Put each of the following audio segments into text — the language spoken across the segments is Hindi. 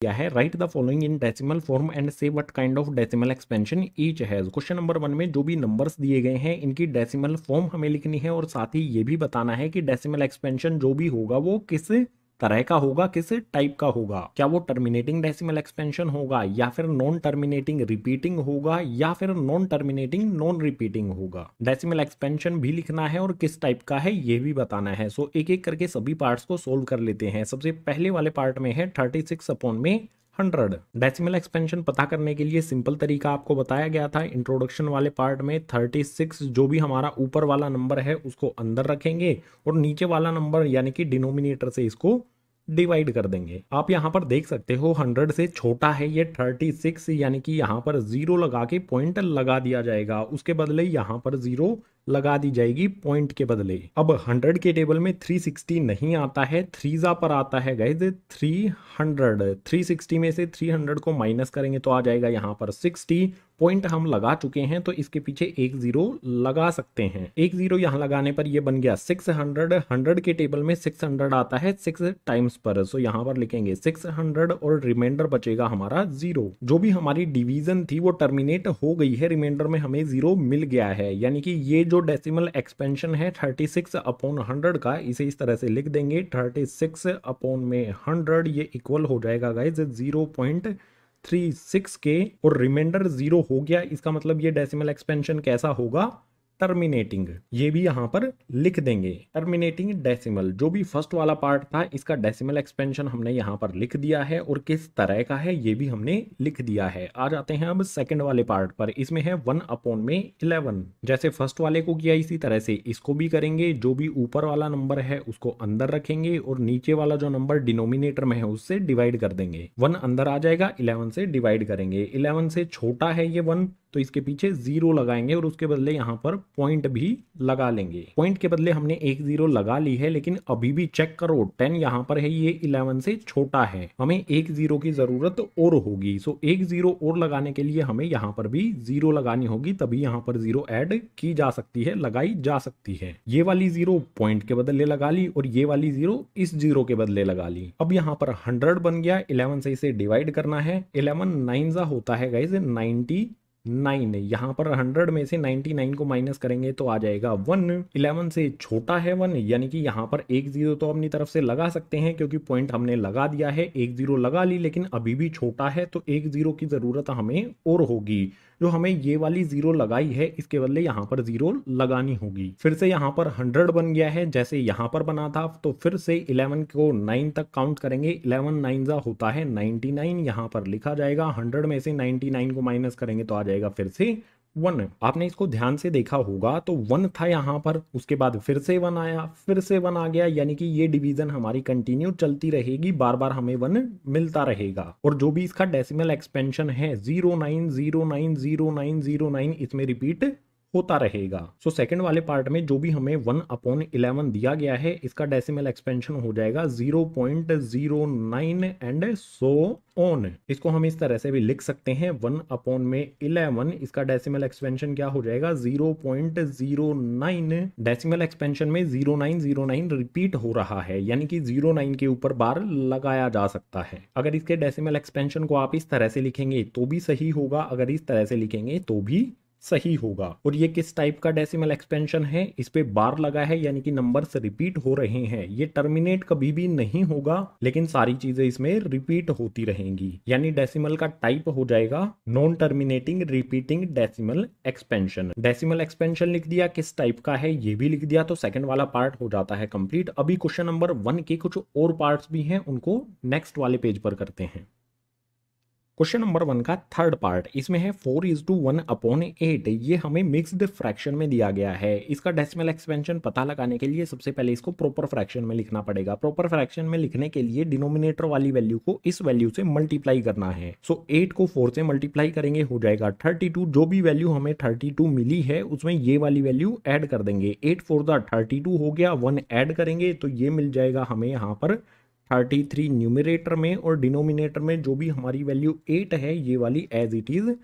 क्या है, write the following in decimal form and say what kind of decimal expansion each has. Question number 1 में जो भी नंबर्स दिए गए हैं इनकी डेसिमल फॉर्म हमें लिखनी है और साथ ही ये भी बताना है कि डेसिमल एक्सपेंशन जो भी होगा वो किस तरह का होगा, किस टाइप का होगा। क्या वो टर्मिनेटिंग डेसिमल एक्सपेंशन होगा, या फिर नॉन टर्मिनेटिंग रिपीटिंग होगा, या फिर नॉन टर्मिनेटिंग नॉन रिपीटिंग होगा। डेसिमल एक्सपेंशन भी लिखना है और किस टाइप का है ये भी बताना है। सो एक एक करके सभी पार्ट्स को सोल्व कर लेते हैं। सबसे पहले वाले पार्ट में है 36 अपॉन में 100। डेसिमल एक्सपेंशन पता करने के लिए सिंपल तरीका आपको बताया गया था इंट्रोडक्शन वाले पार्ट में। 36 जो भी हमारा ऊपर वाला नंबर है उसको अंदर रखेंगे और नीचे वाला नंबर यानी कि डिनोमिनेटर से इसको डिवाइड कर देंगे। आप यहाँ पर देख सकते हो 100 से छोटा है ये 36, यानी कि यहाँ पर 0 लगा के पॉइंट लगा दिया जाएगा। उसके बदले यहाँ पर 0 लगा दी जाएगी पॉइंट के बदले। अब 100 के टेबल में 360 नहीं आता है, 3 पर आता है गाइज 300। 360 में से 300 को माइनस करेंगे तो आ जाएगा यहाँ पर 60। पॉइंट हम लगा चुके हैं तो इसके पीछे एक 0 लगा सकते हैं। एक 0 यहाँ लगाने पर ये बन गया 600। 100 के टेबल में 600 आता है 6 टाइम्स पर, सो यहाँ पर लिखेंगे 600 और रिमाइंडर बचेगा हमारा 0। जो भी हमारी डिवीजन थी वो टर्मिनेट हो गई है, रिमाइंडर में हमें 0 मिल गया है। यानी कि ये जो डेसिमल एक्सपेंशन है 36 अपॉन 100 का, इसे इस तरह से लिख देंगे 36 अपॉन में 100, ये इक्वल हो जाएगा गाइज 0.36 के, और रिमाइंडर 0 हो गया। इसका मतलब ये डेसिमल एक्सपेंशन कैसा होगा, टर्मिनेटिंग। ये भी यहां पर लिख देंगे टर्मिनेटिंग डेसिमल। जो भी फर्स्ट वाला पार्ट था इसका डेसिमल एक्सपेंशन हमने यहां पर लिख दिया है और किस तरह का है ये भी हमने लिख दिया है। आ जाते हैं अब सेकंड वाले पार्ट पर। इसमें है 1 अपॉन में 11। जैसे फर्स्ट वाले को किया इसी तरह से इसको भी करेंगे। जो भी ऊपर वाला नंबर है उसको अंदर रखेंगे और नीचे वाला जो नंबर डिनोमिनेटर में है उससे डिवाइड कर देंगे। 1 अंदर आ जाएगा, 11 से डिवाइड करेंगे। 11 से छोटा है ये 1 तो इसके पीछे 0 लगाएंगे और उसके बदले यहाँ पर पॉइंट भी लगा लेंगे। पॉइंट के बदले हमने एक 0 लगा ली है, लेकिन अभी भी चेक करो 10 यहाँ पर है, ये 11 से छोटा है, हमें एक 0 की जरूरत और होगी। सो एक 0 और लगाने के लिए हमें यहाँ पर भी 0 लगानी होगी, तभी यहाँ पर 0 ऐड की जा सकती है, लगाई जा सकती है। ये वाली 0 पॉइंट के बदले लगा ली और ये वाली 0 इस 0 के बदले लगा ली। अब यहाँ पर 100 बन गया, 11 से इसे डिवाइड करना है। 11 9 होता है गाइज 99। यहाँ पर 100 में से 99 को माइनस करेंगे तो आ जाएगा 1। 11 से छोटा है 1, यानी कि यहाँ पर एक 0 तो अपनी तरफ से लगा सकते हैं क्योंकि पॉइंट हमने लगा दिया है। एक 0 लगा ली, लेकिन अभी भी छोटा है तो एक 0 की जरूरत हमें और होगी। जो हमें ये वाली 0 लगाई है इसके बदले यहाँ पर 0 लगानी होगी। फिर से यहाँ पर 100 बन गया है जैसे यहाँ पर बना था, तो फिर से 11 को 9 तक काउंट करेंगे। 11 9 होता है 99, यहाँ पर लिखा जाएगा। 100 में से 99 को माइनस करेंगे तो आ जाएगा फिर से 1। आपने इसको ध्यान से देखा होगा तो 1 था यहाँ पर, उसके बाद फिर से 1 आया, फिर से 1 आ गया, यानी कि ये डिवीजन हमारी कंटिन्यू चलती रहेगी, बार बार हमें 1 मिलता रहेगा। और जो भी इसका डेसिमल एक्सपेंशन है 09090909 इसमें रिपीट होता रहेगा। सो सेकंड वाले पार्ट में जो भी हमें 1 अपॉन 11 दिया गया है इसका डेसिमल एक्सपेंशन हो जाएगा 0.09 एंड सो ऑन। इसको हम इस तरह से भी लिख सकते हैं 1 अपॉन में 11, इसका डेसिमल एक्सपेंशन क्या हो जाएगा 0.09। डेसिमल एक्सपेंशन में 0909 रिपीट हो रहा है, यानी कि 09 के ऊपर बार लगाया जा सकता है। अगर इसके डेसिमल एक्सपेंशन को आप इस तरह से लिखेंगे तो भी सही होगा, अगर इस तरह से लिखेंगे तो भी सही होगा। और ये किस टाइप का डेसिमल एक्सपेंशन है, इस पे बार लगा है यानी कि नंबर्स रिपीट हो रहे हैं। ये टर्मिनेट कभी भी नहीं होगा, लेकिन सारी चीजें इसमें रिपीट होती रहेंगी, यानी डेसिमल का टाइप हो जाएगा non terminating repeating decimal expansion. Decimal expansion लिख दिया, किस टाइप का है ये भी लिख दिया, तो सेकंड वाला पार्ट हो जाता है कंप्लीट। अभी क्वेश्चन नंबर 1 के कुछ और पार्ट्स भी हैं, उनको नेक्स्ट वाले पेज पर करते हैं। क्वेश्चन नंबर 1 का थर्ड पार्ट, इसमें है 4:1 अपॉन 8। ये हमें मिक्स्ड फ्रैक्शन में दिया गया है। इसका डेसिमल एक्सपेंशन पता लगाने के लिए सबसे पहले इसको प्रॉपर फ्रैक्शन में लिखना पड़ेगा। प्रॉपर फ्रैक्शन में लिखने के लिए डिनोमिनेटर वाली वैल्यू को इस वैल्यू से मल्टीप्लाई करना है। सो 8 को 4 से मल्टीप्लाई करेंगे हो जाएगा 32। जो भी वैल्यू हमें 32 मिली है उसमें ये वाली वैल्यू ऐड कर देंगे। 8 4 32 हो गया, 1 ऐड करेंगे तो ये मिल जाएगा हमें यहाँ पर 33 न्यूमरेटर में, और डिनोमिनेटर में जो भी हमारी वैल्यू 8 है ये वाली एज इट इज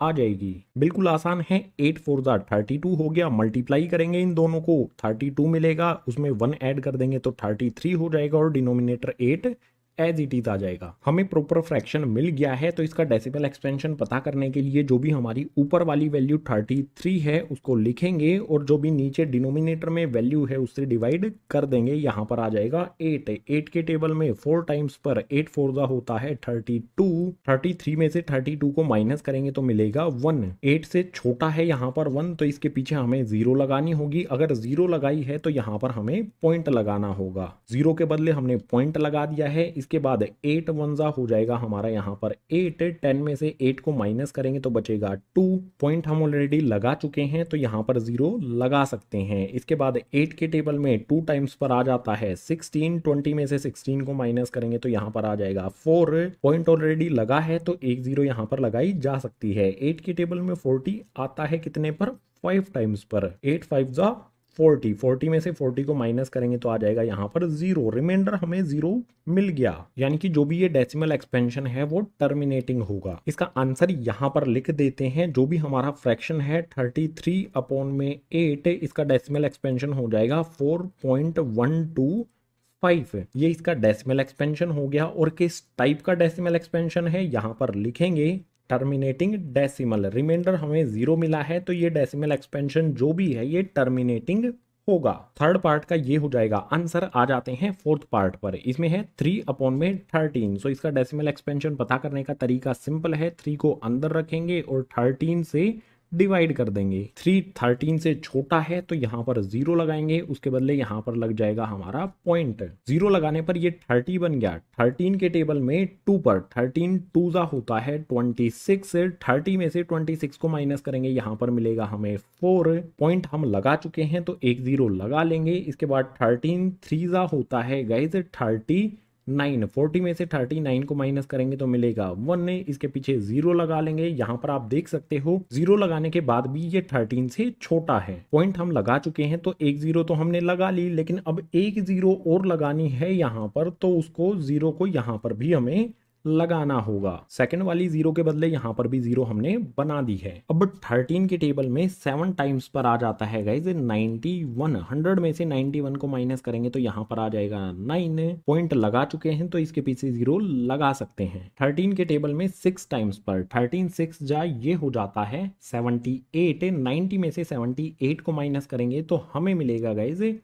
आ जाएगी। बिल्कुल आसान है। 8 4 32 हो गया, मल्टीप्लाई करेंगे इन दोनों को, 32 मिलेगा, उसमें 1 ऐड कर देंगे तो 33 हो जाएगा और डिनोमिनेटर 8 एज इट इज आ जाएगा। हमें प्रॉपर फ्रैक्शन मिल गया है, तो इसका डेसिमल एक्सपेंशन पता करने के लिए जो भी हमारी ऊपर वाली वैल्यू 33 है उसको लिखेंगे और जो भी नीचे डिनोमिनेटर में वैल्यू है उससे डिवाइड कर देंगे। यहाँ पर आ जाएगा 8। 8 के टेबल में 4 टाइम्स पर 8 4 होता है 32। 33 में से 32 को माइनस करेंगे तो मिलेगा 1। 8 से छोटा है यहाँ पर 1, तो इसके पीछे हमें 0 लगानी होगी। अगर 0 लगाई है तो यहाँ पर हमें पॉइंट लगाना होगा। 0 के बदले हमने पॉइंट लगा दिया है। इसके बाद 8 1 हो जाएगा हमारा यहाँ पर 8। 10 में से 8 को माइनस करेंगे तो बचेगा 2। पॉइंट हम ऑलरेडी लगा चुके हैं तो यहाँ पर 0 लगा सकते हैं। इसके बाद 8 के टेबल में 2 टाइम्स पर आ जाता है 16। 20 में से 16 को माइनस करेंगे तो यहाँ पर आ जाएगा 4। पॉइंट ऑलरेडी लगा है तो एक 0 यहाँ पर लगाई जा सकती है। 8 के टेबल में 40 आता है कितने पर, 5 टाइम्स पर। 8 5 40। 40 में से 40 को माइनस करेंगे तो आ जाएगा यहाँ पर 0। रिमाइंडर हमें 0 मिल गया, यानी कि जो भी ये डेसिमल एक्सपेंशन है वो टर्मिनेटिंग होगा। इसका आंसर यहाँ पर लिख देते हैं। जो भी हमारा फ्रैक्शन है 33/8, इसका डेसिमल एक्सपेंशन हो जाएगा 4.125। ये इसका डेसिमल एक्सपेंशन हो गया। और किस टाइप का डेसिमल एक्सपेंशन है यहाँ पर लिखेंगे, टर्मिनेटिंग डेसिमल। रिमाइंडर हमें 0 मिला है तो ये डेसिमल एक्सपेंशन जो भी है ये टर्मिनेटिंग होगा। थर्ड पार्ट का ये हो जाएगा आंसर। आ जाते हैं फोर्थ पार्ट पर। इसमें है 3/13। सो इसका डेसिमल एक्सपेंशन पता करने का तरीका सिंपल है। 3 को अंदर रखेंगे और 13 से डिवाइड कर देंगे। 3 13 से छोटा है तो यहाँ पर 0 लगाएंगे, उसके बदले यहाँ पर लग जाएगा हमारा पॉइंट। 0 लगाने पर ये 30 बन गया। 13 के टेबल में 2 पर 13 2 होता है 26। 30 में से 26 को माइनस करेंगे, यहाँ पर मिलेगा हमें 4। पॉइंट हम लगा चुके हैं तो एक 0 लगा लेंगे। इसके बाद 13 3 होता है गाइज 39। 40 में से 39 को माइनस करेंगे तो मिलेगा 1। इसके पीछे 0 लगा लेंगे। यहाँ पर आप देख सकते हो 0 लगाने के बाद भी ये 13 से छोटा है। पॉइंट हम लगा चुके हैं तो एक 0 तो हमने लगा ली, लेकिन अब एक 0 और लगानी है यहाँ पर, तो उसको 0 को यहाँ पर भी हमें लगाना होगा। सेकंड वाली 0 के बदले यहाँ पर भी 0 हमने बना दी है। अब 13 के टेबल में 7 टाइम्स पर आ जाता है गाइज 91। 100 में से 91 को माइनस करेंगे तो यहाँ पर आ जाएगा 9। पॉइंट लगा चुके हैं तो इसके पीछे 0 लगा सकते हैं। 13 के टेबल में 6 टाइम्स पर 13 6 ये हो जाता है 78। 90 में से 78 को माइनस करेंगे तो हमें मिलेगा गाइज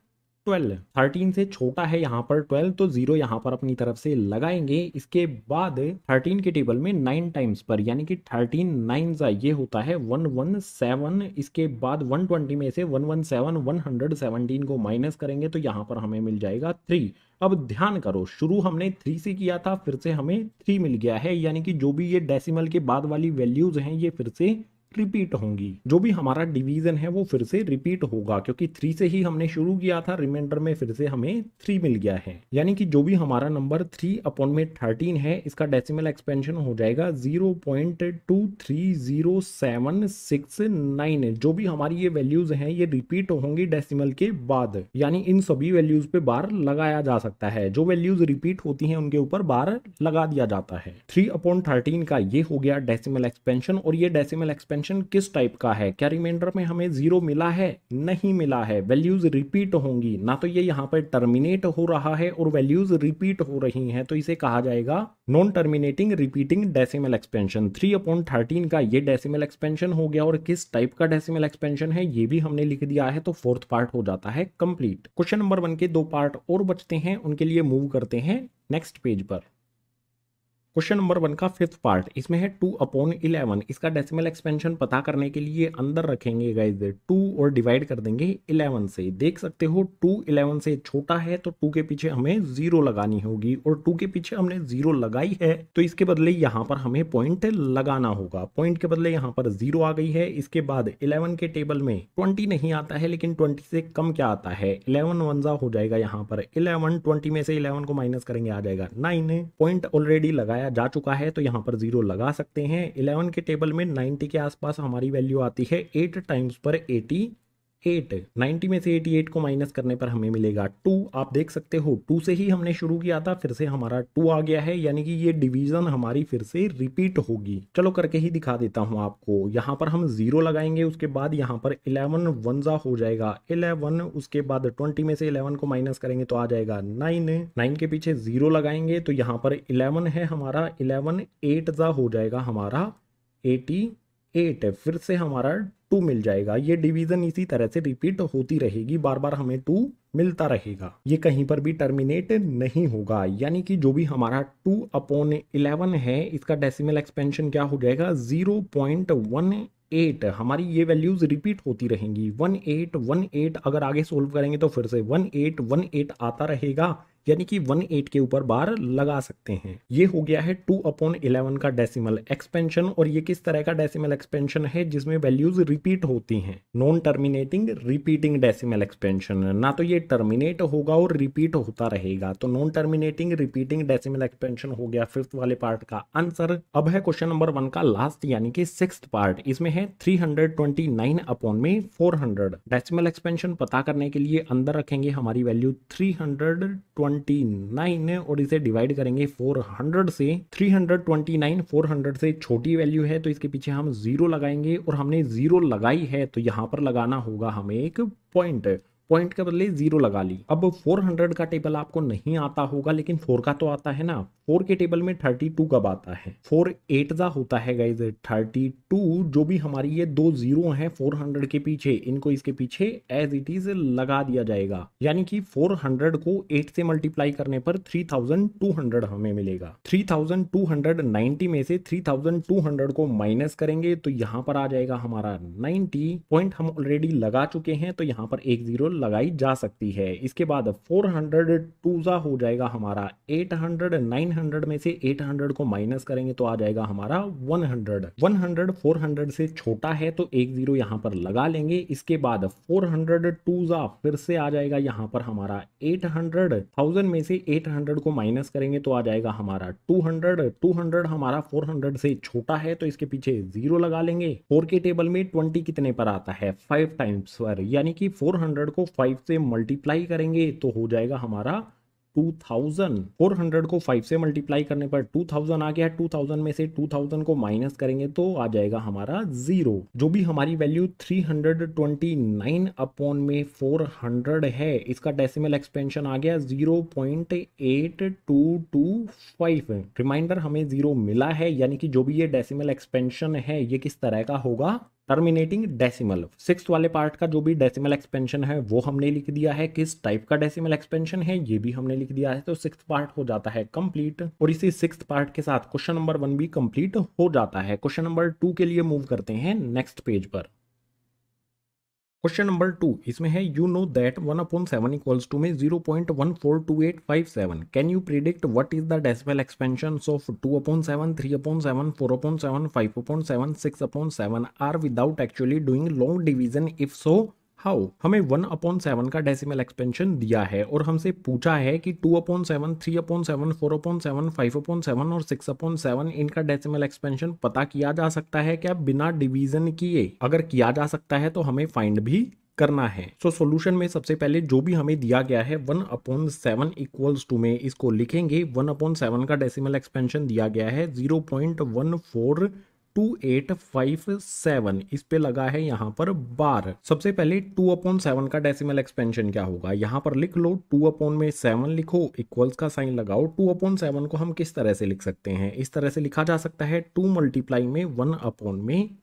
12। 13 से छोटा है यहाँ पर 12, तो 0 यहाँ पर अपनी तरफ से लगाएंगे। इसके बाद 13 के टेबल में 9 टाइम्स पर, यानी कि 13 9 ये होता है 117। इसके बाद 120 में से 117 117 को माइनस करेंगे तो यहाँ पर हमें मिल जाएगा 3। अब ध्यान करो, शुरू हमने 3 से किया था, फिर से हमें 3 मिल गया है, यानी कि जो भी ये डेसिमल के बाद वाली वैल्यूज हैं ये फिर से रिपीट होंगी। जो भी हमारा डिवीजन है वो फिर से रिपीट होगा, क्योंकि 3 से ही हमने शुरू किया था। रिमाइंडर में फिर से हमें 3 मिल गया है, यानी कि जो भी हमारा नंबर 3/13 है इसका डेसिमल एक्सपेंशन हो जाएगा 0.23079। जो भी हमारी ये वैल्यूज हैं ये रिपीट होंगी डेसिमल के बाद, यानी इन सभी वैल्यूज पे बार लगाया जा सकता है। जो वैल्यूज रिपीट होती हैं उनके ऊपर बार लगा दिया जाता है। 3/13 का ये हो गया डेसिमल एक्सपेंशन। और ये डेसिमल एक्सपेंशन किस टाइप का है? क्या रिमाइंडर में हमें 0 मिला है? नहीं मिला है। वैल्यूज रिपीट होंगी ना, तो ये यहाँ पर टर्मिनेट हो रहा है और वैल्यूज रिपीट हो रही हैं, तो इसे कहा जाएगा non terminating repeating decimal expansion. 3/13 का ये डेसिमल एक्सपेंशन हो गया। और किस टाइप का डेसिमल एक्सपेंशन है ये भी हमने लिख दिया है, तो फोर्थ पार्ट हो जाता है कंप्लीट। क्वेश्चन नंबर 1 के 2 पार्ट और बचते हैं, उनके लिए मूव करते हैं नेक्स्ट पेज पर। क्वेश्चन नंबर 1 का 5th पार्ट, इसमें है 2/11। इसका डेसिमल एक्सपेंशन पता करने के लिए अंदर रखेंगे गाइस 2 और डिवाइड कर देंगे 11 से। देख सकते हो 2 11 से छोटा है, तो 2 के पीछे हमें 0 लगानी होगी। और 2 के पीछे हमने 0 लगाई है, तो इसके बदले यहाँ पर हमें पॉइंट लगाना होगा। पॉइंट के बदले यहाँ पर 0 आ गई है। इसके बाद 11 के टेबल में 20 नहीं आता है, लेकिन 20 से कम क्या आता है? 11 1 हो जाएगा यहाँ पर 11। 20 में से 11 को माइनस करेंगे आ जाएगा 9। पॉइंट ऑलरेडी लगाया जा चुका है तो यहाँ पर 0 लगा सकते हैं। 11 के टेबल में 90 के आसपास हमारी वैल्यू आती है 8 टाइम्स पर 80 8। 90 में से 88 को माइनस करने पर हमें मिलेगा 2। आप देख सकते हो 2 से ही हमने शुरू किया था, फिर से हमारा 2 आ गया है, यानी कि ये डिवीजन हमारी फिर से रिपीट होगी। चलो करके ही दिखा देता हूं आपको। यहाँ पर हम 0 लगाएंगे, उसके बाद यहाँ पर 11 वनजा हो जाएगा 11, उसके बाद 20 में से 11 को माइनस करेंगे तो आ जाएगा 9। 9 के पीछे 0 लगाएंगे तो यहाँ पर 11 है हमारा, 11 8 जा हो जाएगा हमारा 88, फिर से हमारा 2 मिल जाएगा। ये डिवीजन इसी तरह से रिपीट होती रहेगी, बार बार हमें 2 मिलता रहेगा, ये कहीं पर भी टर्मिनेट नहीं होगा। यानी कि जो भी हमारा 2/11 है, इसका डेसिमल एक्सपेंशन क्या हो जाएगा 0.18। हमारी ये वैल्यूज रिपीट होती रहेंगी 1818। अगर आगे सोल्व करेंगे तो फिर से 1818 आता रहेगा, यानी कि 18 के ऊपर बार लगा सकते हैं। ये हो गया है 2/11 का डेसिमल एक्सपेंशन। और ये किस तरह का डेसिमल एक्सपेंशन है, जिसमें वैल्यूज रिपीट होती हैं, non terminating repeating decimal expansion. ना तो ये टर्मिनेट होगा और रिपीट होता रहेगा, तो non terminating repeating decimal expansion हो गया 5th वाले पार्ट का आंसर। अब है क्वेश्चन नंबर 1 का लास्ट यानी कि 6th पार्ट। इसमें है 329/400। डेसिमल एक्सपेंशन पता करने के लिए अंदर रखेंगे हमारी वैल्यू 329 और इसे डिवाइड करेंगे 400 से। 329 400 से छोटी वैल्यू है तो इसके पीछे हम 0 लगाएंगे, और हमने 0 लगाई है तो यहाँ पर लगाना होगा हमें एक पॉइंट के बदले 0 लगा ली। अब 400 का टेबल आपको नहीं आता होगा, लेकिन 4 का तो आता है ना। 4 के टेबल में 32 कब आता है, 4 8 जा होता है गाइज 32। जो भी हमारी ये 2 0 हैं 400 के पीछे, इनको इसके पीछे एज इट इज लगा दिया जाएगा। यानी कि 400 को 8 से मल्टीप्लाई करने पर 3200 हमें मिलेगा। 3290 में से 3200 को माइनस करेंगे तो यहाँ पर आ जाएगा हमारा 90। पॉइंट हम ऑलरेडी लगा चुके हैं तो यहाँ पर एक 0 लगाई जा सकती है। इसके बाद 400 2 हो जाएगा हमारा 800। 900 में से 800 को माइनस करेंगे तो आ जाएगा हमारा 100। 100 400 से छोटा है तो एक 0 यहाँ पर लगा लेंगे। इसके बाद 400 2 फिर से आ जाएगा यहाँ पर हमारा 800। 1000 में से 800 को माइनस करेंगे तो आ जाएगा हमारा 200। 200 हमारा 400 से छोटा है तो इसके पीछे 0 लगा लेंगे। 4 के टेबल में 20 कितने पर आता है 5 टाइम्स पर, यानी कि 400 को 5 से मल्टीप्लाई करेंगे तो हो जाएगा हमारा 2000। 400 को 5 से मल्टीप्लाई करने पर 2000 आ गया। 2000 में से 2000 को माइनस करेंगे तो आ जाएगा हमारा 0। जो भी हमारी वैल्यू 329/400 है, इसका डेसिमल एक्सपेंशन आ गया 0.8225। रिमाइंडर हमें 0 मिला है, यानी कि जो भी ये डेसिमल एक्सपेंशन है ये किस तरह का होगा, टर्मिनेटिंग डेसिमल। 6th वाले पार्ट का जो भी डेसिमल एक्सपेंशन है वो हमने लिख दिया है, किस टाइप का डेसिमल एक्सपेंशन है ये भी हमने लिख दिया है। तो 6th पार्ट हो जाता है कंप्लीट, और इसी 6th पार्ट के साथ क्वेश्चन नंबर 1 भी कंप्लीट हो जाता है। क्वेश्चन नंबर 2 के लिए मूव करते हैं नेक्स्ट पेज पर। क्वेश्चन नंबर 2 इसमें है you know that 1/7 equals to में 0.142857। Can you predict what is the decimal expansion of 2/7, 3/7, 4/7, 5/7, 6/7 are without actually doing long division, if so how. हमें 1/7 का डेसिमल एक्सपेंशन दिया है और हमसे पूछा है कि 2/7, 3/7, 4/7, 5/7 और 6/7 इनका डेसिमल एक्सपेंशन पता किया जा सकता है क्या बिना डिवीजन किए। अगर किया जा सकता है तो हमें फाइंड भी करना है। सो सॉल्यूशन में सबसे पहले जो भी हमें दिया गया है 1/7 इक्वल्स टू में इसको लिखेंगे। 1/7 का डेसिमल एक्सपेंशन दिया गया है 0.142857। इस पे लगा है यहाँ पर बार। सबसे पहले 2/7 का डेसिमल एक्सपेंशन क्या होगा, यहाँ पर लिख लो 2/7 लिखो, इक्वल्स का साइन लगाओ। 2/7 को हम किस तरह से लिख सकते हैं, इस तरह से लिखा जा सकता है 2 मल्टीप्लाई में 1/7।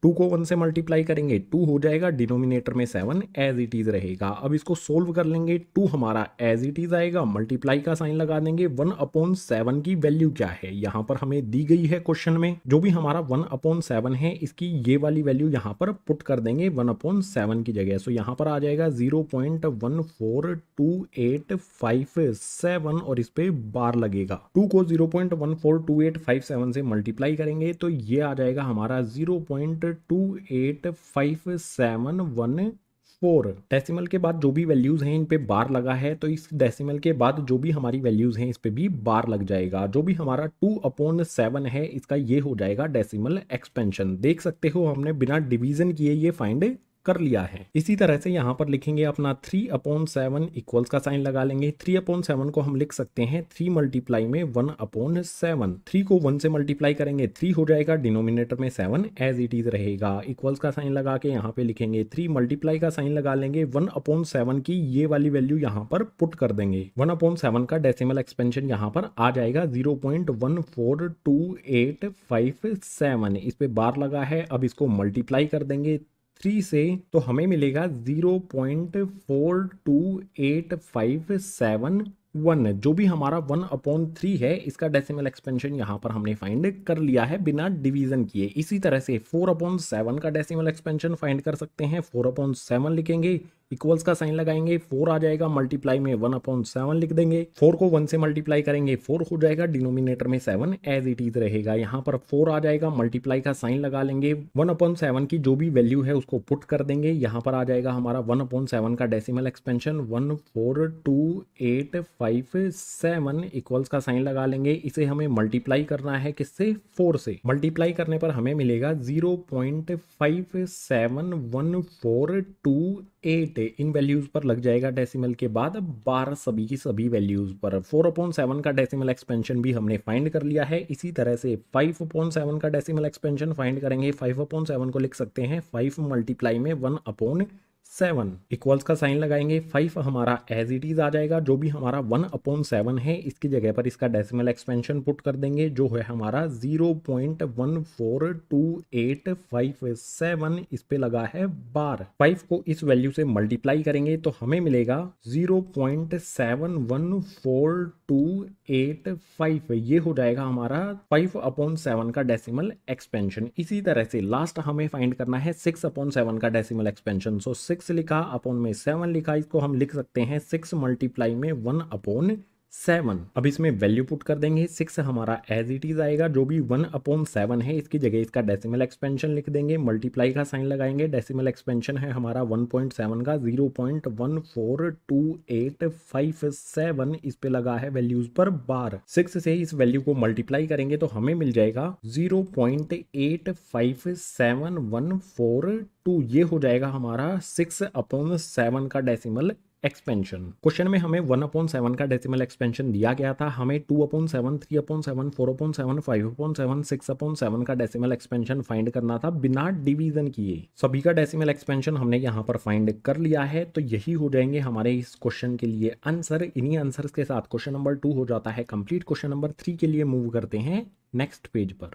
2 को 1 से मल्टीप्लाई करेंगे 2 हो जाएगा, डिनोमिनेटर में 7 एज इट इज रहेगा। अब इसको सोल्व कर लेंगे, 2 हमारा एज इट इज आएगा, मल्टीप्लाई का साइन लगा देंगे। 1/7 की वैल्यू क्या है यहाँ पर हमें दी गई है क्वेश्चन में। जो भी हमारा 1/7 है इसकी ये वाली वैल्यू यहाँ पर पुट कर देंगे 1/7 की जगह। सो यहाँ पर आ जाएगा 0.142857 और इस पे बार लगेगा। 2 को 0.142857 से मल्टीप्लाई करेंगे तो ये आ जाएगा हमारा 0.285714। डेसिमल के बाद जो भी वैल्यूज हैं इन पे बार लगा है, तो इस डेसिमल के बाद जो भी हमारी वैल्यूज हैं इस पे भी बार लग जाएगा। जो भी हमारा 2/7 है इसका ये हो जाएगा डेसिमल एक्सपेंशन। देख सकते हो हमने बिना डिवीजन किए ये फाइंड कर लिया है। इसी तरह से यहाँ पर लिखेंगे अपना 3/7 इक्वल्स का साइन लगा लेंगे। 3/7 को हम लिख सकते हैं 3 मल्टीप्लाई में 1/7। 3 को 1 से मल्टीप्लाई करेंगे 3 हो जाएगा, डिनोमिनेटर में 7 एज इट इज रहेगा। इक्वल्स का साइन लगा के यहाँ पे लिखेंगे 3 मल्टीप्लाई का साइन लगा लेंगे 1/7 की ये वाली वैल्यू यहाँ पर पुट कर देंगे। 1/7 का डेसिमल एक्सपेंशन यहाँ पर आ जाएगा 0.142857। इस पे बार लगा है, अब इसको मल्टीप्लाई कर देंगे 3 से तो हमें मिलेगा 0.42857 जो भी हमारा 1/3 है इसका डेसिमल एक्सपेंशन यहाँ पर हमने फाइंड कर लिया है बिना डिवीजन किए। इसी तरह से 4/7 का डेसिमल एक्सपेंशन फाइंड कर सकते हैं। 4/7 लिखेंगे, इक्वल्स का साइन लगाएंगे, 4 आ जाएगा, मल्टीप्लाई में 1/7 लिख देंगे। 4 को 1 से मल्टीप्लाई करेंगे 4 हो जाएगा, डिनोमिनेटर में 7 एज इट इज रहेगा। यहाँ पर 4 आ जाएगा, मल्टीप्लाई का साइन लगा लेंगे, 1/7 की जो भी वैल्यू है उसको पुट कर देंगे। यहाँ पर आ जाएगा हमारा 1/7 का डेसिमल एक्सपेंशन 142,857। इक्वल्स का साइन लगा लेंगे, इसे हमें मल्टीप्लाई करना है किससे, 4 से। मल्टीप्लाई करने पर हमें मिलेगा 0.571428। इन वैल्यूज पर लग जाएगा डेसिमल के बाद 12 सभी की सभी वैल्यूज पर। 4/7 का डेसिमल एक्सपेंशन भी हमने फाइंड कर लिया है। इसी तरह से 5/7 का डेसिमल एक्सपेंशन फाइंड करेंगे। 5/7 को लिख सकते हैं 5 मल्टीप्लाई में 1/7। इक्वल्स का साइन लगाएंगे, 5 हमारा एज इट इज आ जाएगा, जो भी हमारा 1/7 है इसकी जगह पर इसका डेसिमल एक्सपेंशन पुट कर देंगे जो है हमारा 0.142857। इस पे लगा है बार। 5 को इस वैल्यू से मल्टीप्लाई करेंगे तो हमें मिलेगा 0.714285। ये हो जाएगा हमारा 5/7 का डेसिमल एक्सपेंशन। इसी तरह से लास्ट हमें फाइंड करना है 6/7 का डेसिमल एक्सपेंशन। सो 6 लिखा, अपॉन में 7 लिखा, इसको हम लिख सकते हैं 6 मल्टीप्लाई में 1/7। अब इसमें वैल्यू पुट कर देंगे, 6 हमारा एज इट इज आएगा, जो भी 1/7 है इसकी जगह इसका डेसिमल एक्सपेंशन लिख देंगे, मल्टीप्लाई का साइन लगाएंगे। डेसिमल एक्सपेंशन है हमारा 1.7 का 0.142857। इस पे लगा है वैल्यूज पर बार। 6 से इस वैल्यू को मल्टीप्लाई करेंगे तो हमें मिल जाएगा 0.857142। ये हो जाएगा हमारा 6/7 का डेसिमल एक्सपेंशन। क्वेश्चन में हमें 1/7 का डेसिमल एक्सपेंशन दिया गया था, हमें 2/7, 3/7, 4/7, 5/7, 6/7 का डेसिमल एक्सपेंशन फाइंड करना था बिना डिवीजन किए। सभी का डेसिमल एक्सपेंशन हमने यहाँ पर फाइंड कर लिया है, तो यही हो जाएंगे हमारे इस क्वेश्चन के लिए आंसर। इन्हीं आंसर्स के साथ क्वेश्चन नंबर 2 हो जाता है कंप्लीट। क्वेश्चन नंबर 3 के लिए मूव करते हैं नेक्स्ट पेज पर।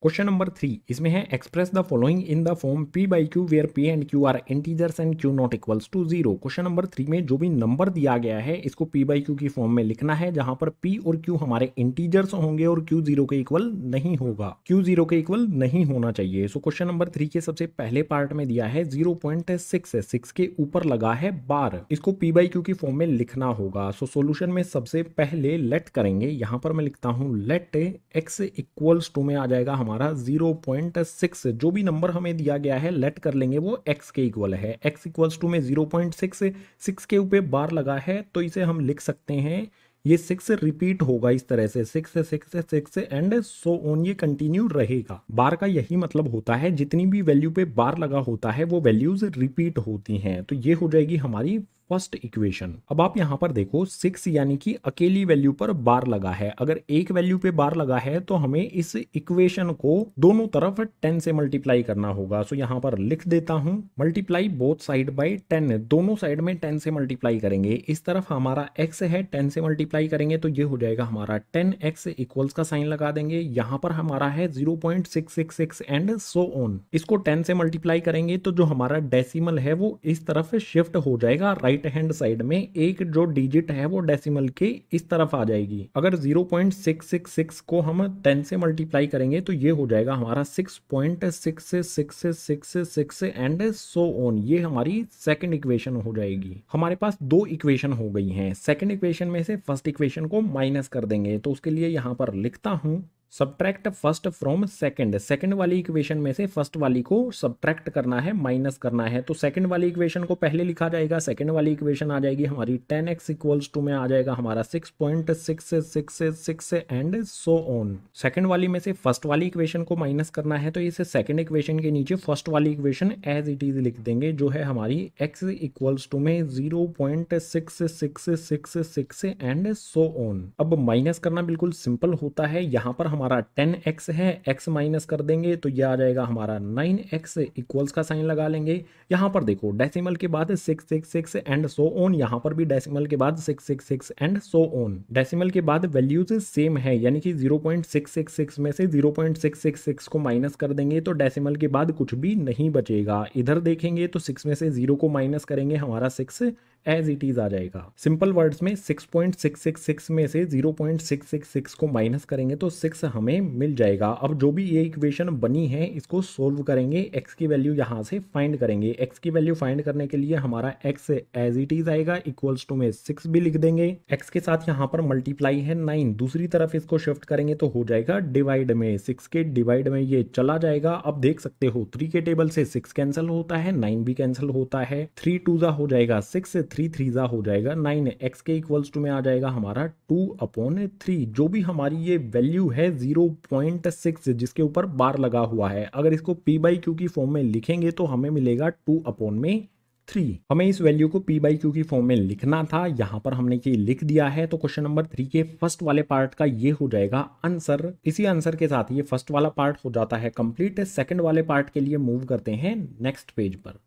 क्वेश्चन नंबर 3 इसमें है express the following in the form p by q where p and q are integers and q not equals to 0। Question number 3 में जो भी नंबर दिया गया है इसको p by q की फॉर्म में लिखना है, जहां पर p और q हमारे इंटीजर्स होंगे और q 0 के इक्वल नहीं होगा, q 0 के इक्वल नहीं होना चाहिए। सो क्वेश्चन नंबर 3 के सबसे पहले पार्ट में दिया है 0.6 के ऊपर लगा है बार, इसको p by q की फॉर्म में लिखना होगा। सो सोल्यूशन में सबसे पहले लेट करेंगे, यहां पर मैं लिखता हूं लेट x इक्वल्स टू में आ जाएगा हमारा 0.6। जो भी नंबर हमें दिया गया है लेट कर लेंगे वो x के इक्वल है। x इक्वल्स टू में 0.6, 6 के ऊपर बार लगा है तो इसे हम लिख सकते हैं, ये 6 रिपीट होगा इस तरह से 6 6 एंड सो ऑन, ये कंटिन्यू रहेगा। बार का यही मतलब होता है, जितनी भी वैल्यू पे बार लगा होता है वो वैल्यूज रिपीट होती हैं। तो ये हो जाएगी हमारी फर्स्ट इक्वेशन। अब आप यहां पर देखो 6 यानी कि अकेली वैल्यू पर बार लगा है, अगर एक वैल्यू पे बार लगा है तो हमें इस इक्वेशन को दोनों तरफ 10 से मल्टीप्लाई करना होगा। सो यहां पर लिख देता हूं मल्टीप्लाई बोथ साइड बाय 10, दोनों साइड में 10 से मल्टीप्लाई करेंगे। इस तरफ हमारा x है, 10 से मल्टीप्लाई करेंगे तो ये हो जाएगा हमारा 10x, इक्वल्स का साइन लगा देंगे। यहां पर हमारा है 0.666 एंड सो ऑन, इसको 10 से मल्टीप्लाई करेंगे तो जो हमारा डेसिमल है वो इस तरफ शिफ्ट हो जाएगा, राइट हैंड साइड में एक जो डिजिट है वो डेसिमल के इस तरफ आ जाएगी। अगर 0.666 को हम 10 से मल्टीप्लाई करेंगे तो ये हो जाएगा हमारा 6.6666 एंड सो ऑन, ये हमारी सेकंड इक्वेशन हो जाएगी। हमारे पास दो इक्वेशन हो गई हैं, सेकंड इक्वेशन में से फर्स्ट इक्वेशन को माइनस कर देंगे, तो उसके लिए यहां पर लिखता हूं subtract first from second, second वाली इक्वेशन में से फर्स्ट वाली को सब्ट्रैक्ट करना है, माइनस करना है। तो सेकंड वाली इक्वेशन को पहले लिखा जाएगा, सेकंड वाली इक्वेशन आ जाएगी हमारी 10x इक्वल्स टू में आ जाएगा हमारा 6.666 एंड सो ऑन। सेकंड वाली में से फर्स्ट वाली इक्वेशन को माइनस करना है, तो इसे सेकंड इक्वेशन के नीचे फर्स्ट वाली इक्वेशन एज इट इज लिख देंगे, जो है हमारी x इक्वल्स टू में 0.6666 एंड सो ऑन। अब माइनस करना बिल्कुल सिंपल होता है, यहाँ पर हमारा 10x है, x माइनस कर देंगे तो ये आ जाएगा हमारा 9x, इक्वल्स का साइन लगा लेंगे। यहाँ पर देखो डेसिमल के बाद 666 एंड सो ऑन, यहाँ पर भी डेसिमल के बाद 666 एंड सो ऑन। डेसिमल के बाद वैल्यूज सेम है, यानी कि 0.666 में से 0.666 को माइनस कर देंगे तो डेसिमल के बाद कुछ भी नहीं बचेगा। इधर देखेंगे तो 6 में से 0 को माइनस करेंगे, हमारा 6 एज इट इज आ जाएगा। सिंपल वर्ड्स में 6.666 में से 0.666 को माइनस करेंगे तो 6 हमें मिल जाएगा। अब जो भी ये इक्वेशन बनी है इसको सोल्व करेंगे, x की वैल्यू यहाँ से फाइंड करेंगे। x की वैल्यू फाइंड करने के लिए हमारा x एज इट इज आएगा, इक्वल्स टू में 6 भी लिख देंगे। x के साथ यहाँ पर मल्टीप्लाई है 9, दूसरी तरफ इसको शिफ्ट करेंगे तो हो जाएगा डिवाइड में, 6 के डिवाइड में ये चला जाएगा। अब देख सकते हो 3 के टेबल से 6 कैंसिल होता है, 9 भी कैंसिल होता है, 3 2 हो जाएगा 6, 3 3 हो जाएगा 9, x के इक्वल्स टू में आ जाएगा हमारा 2/3। जो भी हमारी ये वैल्यू है 0.6 जिसके ऊपर बार लगा हुआ है, अगर इसको p/q की फॉर्म में लिखेंगे तो हमें मिलेगा 2/3। हमें इस वैल्यू को p/q की फॉर्म में लिखना था, यहां पर हमने ये लिख दिया है। तो क्वेश्चन नंबर 3 के फर्स्ट वाले पार्ट का ये हो जाएगा आंसर। इसी आंसर के साथ ये फर्स्ट वाला पार्ट हो जाता है कंप्लीट। सेकंड वाले पार्ट के लिए मूव करते हैं नेक्स्ट पेज पर।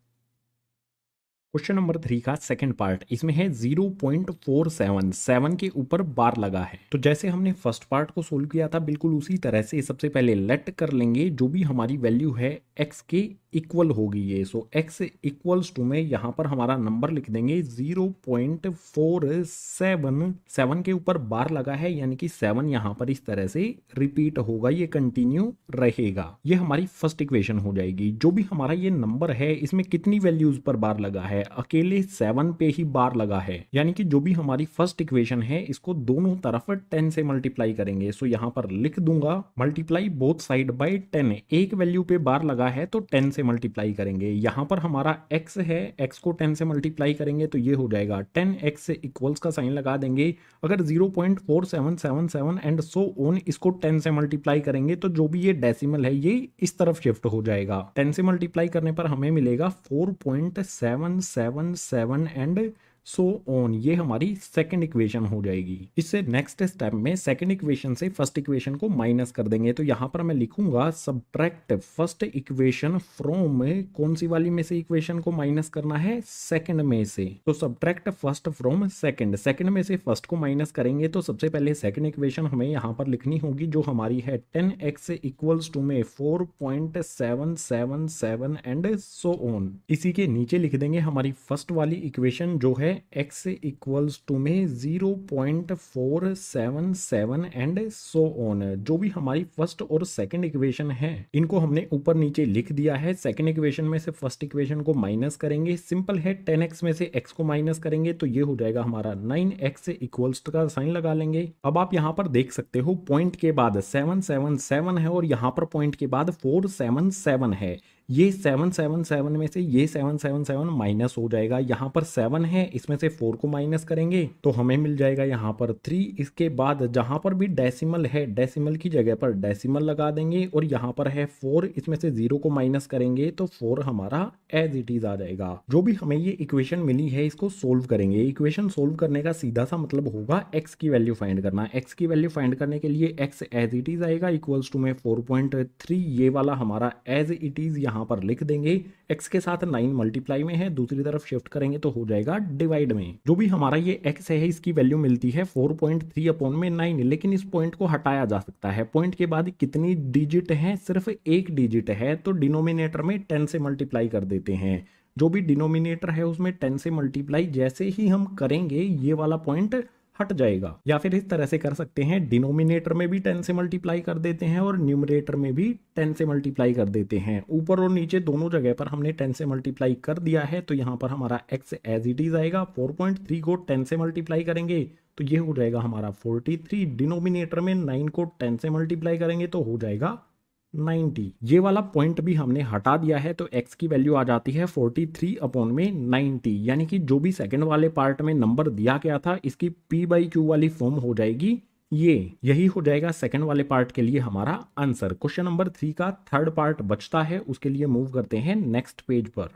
क्वेश्चन नंबर 3 का सेकंड पार्ट, इसमें है 0.47, 7 के ऊपर बार लगा है। तो जैसे हमने फर्स्ट पार्ट को सोल्व किया था बिल्कुल उसी तरह से सबसे पहले लेट कर लेंगे, जो भी हमारी वैल्यू है x के इक्वल होगी ये। सो x इक्वल्स टू में यहाँ पर हमारा नंबर लिख देंगे 0.47, 7 के ऊपर बार लगा है यानी कि 7 यहाँ पर इस तरह से रिपीट होगा, ये कंटिन्यू रहेगा। ये हमारी फर्स्ट इक्वेशन हो जाएगी। जो भी हमारा ये नंबर है इसमें कितनी वैल्यूज पर बार लगा है, अकेले 7 पे ही बार लगा है, यानी कि जो भी हमारी फर्स्ट इक्वेशन है इसको दोनों तरफ 10 से मल्टीप्लाई करेंगे। सो यहाँ पर लिख दूंगा मल्टीप्लाई बोथ साइड बाय 10, एक वैल्यू पे बार लगा है तो 10 से मल्टीप्लाई करेंगे। यहाँ पर हमारा x है, x को 10 से मल्टीप्लाई करेंगे तो ये हो जाएगा 10x, इक्वल्स का साइन लगा देंगे। अगर 0.4777 एंड सो ऑन इसको 10 से मल्टीप्लाई करेंगे तो जो भी ये डेसिमल है ये इस तरफ शिफ्ट हो जाएगा। 10 से मल्टीप्लाई करने पर हमें मिलेगा 4.777 एंड सो ऑन। ये हमारी सेकंड इक्वेशन हो जाएगी। इससे नेक्स्ट स्टेप में सेकंड इक्वेशन से फर्स्ट इक्वेशन को माइनस कर देंगे। तो यहां पर मैं लिखूंगा सब्ट्रैक्ट फर्स्ट इक्वेशन फ्रॉम, कौन सी वाली में से इक्वेशन को माइनस करना है, सेकंड में से। तो subtract first from second, second में से फर्स्ट को माइनस करेंगे तो सबसे पहले सेकंड इक्वेशन हमें यहां पर लिखनी होगी जो हमारी है 10x इक्वल्स टू में 4.777 एंड सो ऑन। इसी के नीचे लिख देंगे हमारी फर्स्ट वाली इक्वेशन जो है x इक्वल्स टू में 0.477 एंड सो ऑन। जो भी हमारी फर्स्ट और सेकंड इक्वेशन है इनको हमने ऊपर नीचे लिख दिया है। सेकंड इक्वेशन में से फर्स्ट इक्वेशन को माइनस करेंगे, सिंपल है। 10x में से x को माइनस करेंगे तो ये हो जाएगा हमारा 9x, इक्वल्स का साइन लगा लेंगे। अब आप यहाँ पर देख सकते हो पॉइंट के बाद 777 है और यहाँ पर पॉइंट के बाद 477 है। ये 777 में से ये 777 माइनस हो जाएगा। यहाँ पर 7 है, इसमें से 4 को माइनस करेंगे तो हमें मिल जाएगा यहाँ पर 3। इसके बाद जहाँ पर भी डेसिमल है डेसिमल की जगह पर डेसिमल लगा देंगे और यहाँ पर है 4, इसमें से 0 को माइनस करेंगे तो 4 हमारा एज इट इज आ जाएगा। जो भी हमें ये इक्वेशन मिली है इसको सोल्व करेंगे। इक्वेशन सोल्व करने का सीधा सा मतलब होगा x की वैल्यू फाइंड करना। x की वैल्यू फाइंड करने के लिए x एज इट इज आएगा, इक्वल्स टू में 4.3, ये वाला हमारा एज इट इज यहाँ पर लिख देंगे। x के साथ 9 मल्टीप्लाई में है, दूसरी तरफ शिफ्ट करेंगे तो हो जाएगा डिवाइड में। जो भी हमारा ये x है इसकी वैल्यू मिलती है 4.3/9, लेकिन इस पॉइंट को हटाया जा सकता है। पॉइंट के बाद कितनी डिजिट है, सिर्फ एक डिजिट है, तो डिनोमिनेटर में 10 से मल्टीप्लाई कर देते हैं। जो भी डिनोमिनेटर है उसमें 10 से मल्टीप्लाई जैसे ही हम करेंगे ये वाला पॉइंट हट जाएगा। या फिर इस तरह से कर सकते हैं, डिनोमिनेटर में भी 10 से मल्टीप्लाई कर देते हैं और न्यूमरेटर में भी 10 से मल्टीप्लाई कर देते हैं। ऊपर और नीचे दोनों जगह पर हमने 10 से मल्टीप्लाई कर दिया है, तो यहाँ पर हमारा x एज इट इज आएगा। 4.3 को 10 से मल्टीप्लाई करेंगे तो ये हो जाएगा हमारा 43। डिनोमिनेटर में 9 को 10 से मल्टीप्लाई करेंगे तो हो जाएगा 90। ये वाला पॉइंट भी हमने हटा दिया है, तो x की वैल्यू आ जाती है 43 अपॉन में 90, यानी कि जो भी सेकंड वाले पार्ट में नंबर दिया गया था इसकी p/q वाली फॉर्म हो जाएगी। यही हो जाएगा सेकंड वाले पार्ट के लिए हमारा आंसर। क्वेश्चन नंबर 3 का थर्ड पार्ट बचता है, उसके लिए मूव करते हैं नेक्स्ट पेज पर।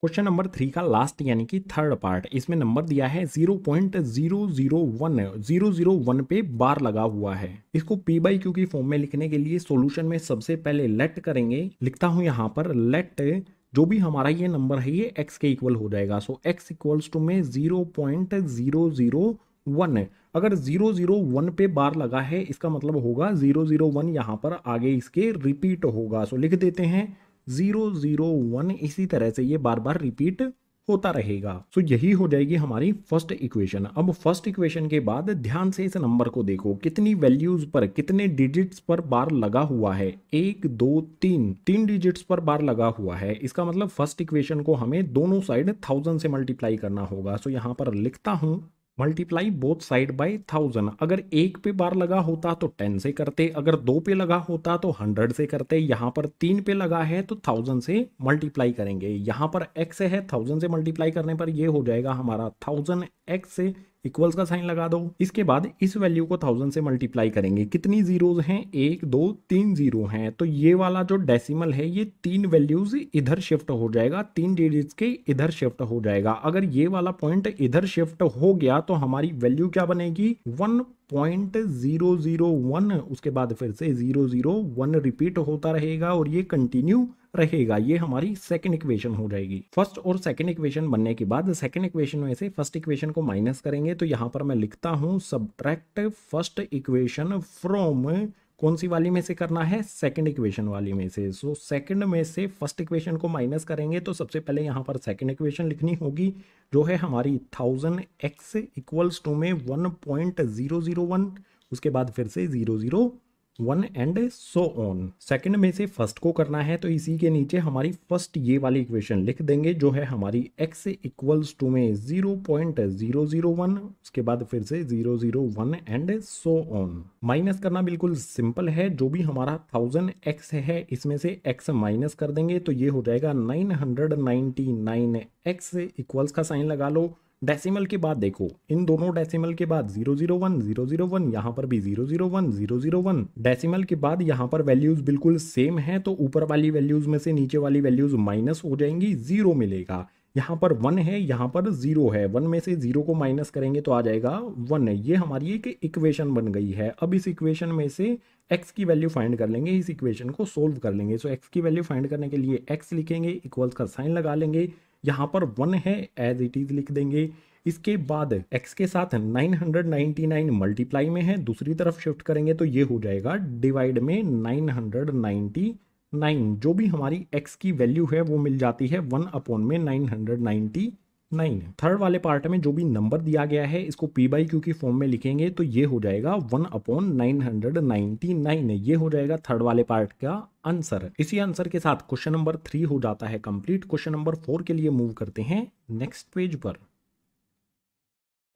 क्वेश्चन नंबर 3 का लास्ट यानी कि थर्ड पार्ट, इसमें नंबर दिया है 0.001। 001 पे बार लगा हुआ है। इसको p/q की फॉर्म में लिखने के लिए सॉल्यूशन में सबसे पहले लेट करेंगे। लिखता हूं यहां पर लेट, जो भी हमारा ये नंबर है ये x के इक्वल हो जाएगा। सो x इक्वल्स टू में 0.001। अगर 001 पे बार लगा है इसका मतलब होगा 001 यहाँ पर आगे इसके रिपीट होगा। सो लिख देते हैं 001। इसी तरह से ये बार बार रिपीट होता रहेगा। सो यही हो जाएगी हमारी फर्स्ट इक्वेशन। अब फर्स्ट इक्वेशन के बाद ध्यान से इस नंबर को देखो, कितनी वैल्यूज पर, कितने डिजिट्स पर बार लगा हुआ है। 1 2 3 डिजिट्स पर बार लगा हुआ है। इसका मतलब फर्स्ट इक्वेशन को हमें दोनों साइड 1000 से मल्टीप्लाई करना होगा। सो यहां पर लिखता हूं मल्टीप्लाई बोथ साइड बाय 1000। अगर 1 पे बार लगा होता तो 10 से करते, अगर 2 पे लगा होता तो 100 से करते। यहाँ पर 3 पे लगा है तो 1000 से मल्टीप्लाई करेंगे। यहाँ पर x है, 1000 से मल्टीप्लाई करने पर ये हो जाएगा हमारा 1000x से इक्वल्स का साइन लगा दो। इसके बाद इस वैल्यू को 1000 से मल्टीप्लाई करेंगे। कितनी जीरोज हैं? 1 2 3 जीरो हैं, तो ये वाला जो डेसिमल है ये 3 वैल्यूज इधर शिफ्ट हो जाएगा, 3 डिजिट्स के इधर शिफ्ट हो जाएगा। अगर ये वाला पॉइंट इधर शिफ्ट हो गया तो हमारी वैल्यू क्या बनेगी? 1.001। उसके बाद फिर से 001 रिपीट होता रहेगा और ये कंटिन्यू रहेगा। ये हमारी सेकंड इक्वेशन हो जाएगी। फर्स्ट और सेकंड इक्वेशन बनने के बाद सेकंड इक्वेशन में से फर्स्ट इक्वेशन को माइनस करेंगे, तो यहां पर मैं लिखता हूं सब्ट्रैक्ट फर्स्ट इक्वेशन फ्रॉम, कौन सी वाली में से करना है? सेकंड इक्वेशन वाली में से। सो सेकंड में से फर्स्ट इक्वेशन को माइनस करेंगे तो सबसे पहले यहां पर सेकंड इक्वेशन लिखनी होगी, जो है हमारी 1000x इक्वल्स टू में 1.001। उसके बाद फिर से 001 एंड सो ऑन। सेकंड में से फर्स्ट को करना है तो इसी के नीचे हमारी फर्स्ट ये वाली इक्वेशन लिख देंगे, जो है हमारी x इक्वल्स टू में 0.001। उसके बाद फिर से 001 एंड सो ऑन। माइनस करना बिल्कुल सिंपल है। जो भी हमारा 1000x है इसमें से x माइनस कर देंगे तो ये हो जाएगा 999x इक्वल्स का साइन लगा लो। डेसिमल के बाद देखो, इन दोनों डेसिमल के बाद 001 001, यहाँ पर भी 001 001। डेसिमल के बाद यहाँ पर वैल्यूज बिल्कुल सेम है, तो ऊपर वाली वैल्यूज में से नीचे वाली वैल्यूज माइनस हो जाएंगी, 0 मिलेगा। यहाँ पर 1 है, यहाँ पर 0 है। 1 में से 0 को माइनस करेंगे तो आ जाएगा 1। ये हमारी एक इक्वेशन बन गई है। अब इस इक्वेशन में से x की वैल्यू फाइंड कर लेंगे, इस इक्वेशन को सोल्व कर लेंगे। सो x की वैल्यू फाइंड करने के लिए x लिखेंगे, इक्वल्स का साइन लगा लेंगे। यहाँ पर 1 है, एज इट इज लिख देंगे। इसके बाद x के साथ 999 मल्टीप्लाई में है, दूसरी तरफ शिफ्ट करेंगे तो ये हो जाएगा डिवाइड में 999। जो भी हमारी x की वैल्यू है वो मिल जाती है 1 अपॉन में 999। थर्ड वाले पार्ट में जो भी नंबर दिया गया है इसको p/q की फॉर्म में लिखेंगे तो ये हो जाएगा 1 अपॉन 999। ये हो जाएगा थर्ड वाले पार्ट का आंसर। इसी आंसर के साथ क्वेश्चन नंबर 3 हो जाता है कंप्लीट। क्वेश्चन नंबर 4 के लिए मूव करते हैं नेक्स्ट पेज पर।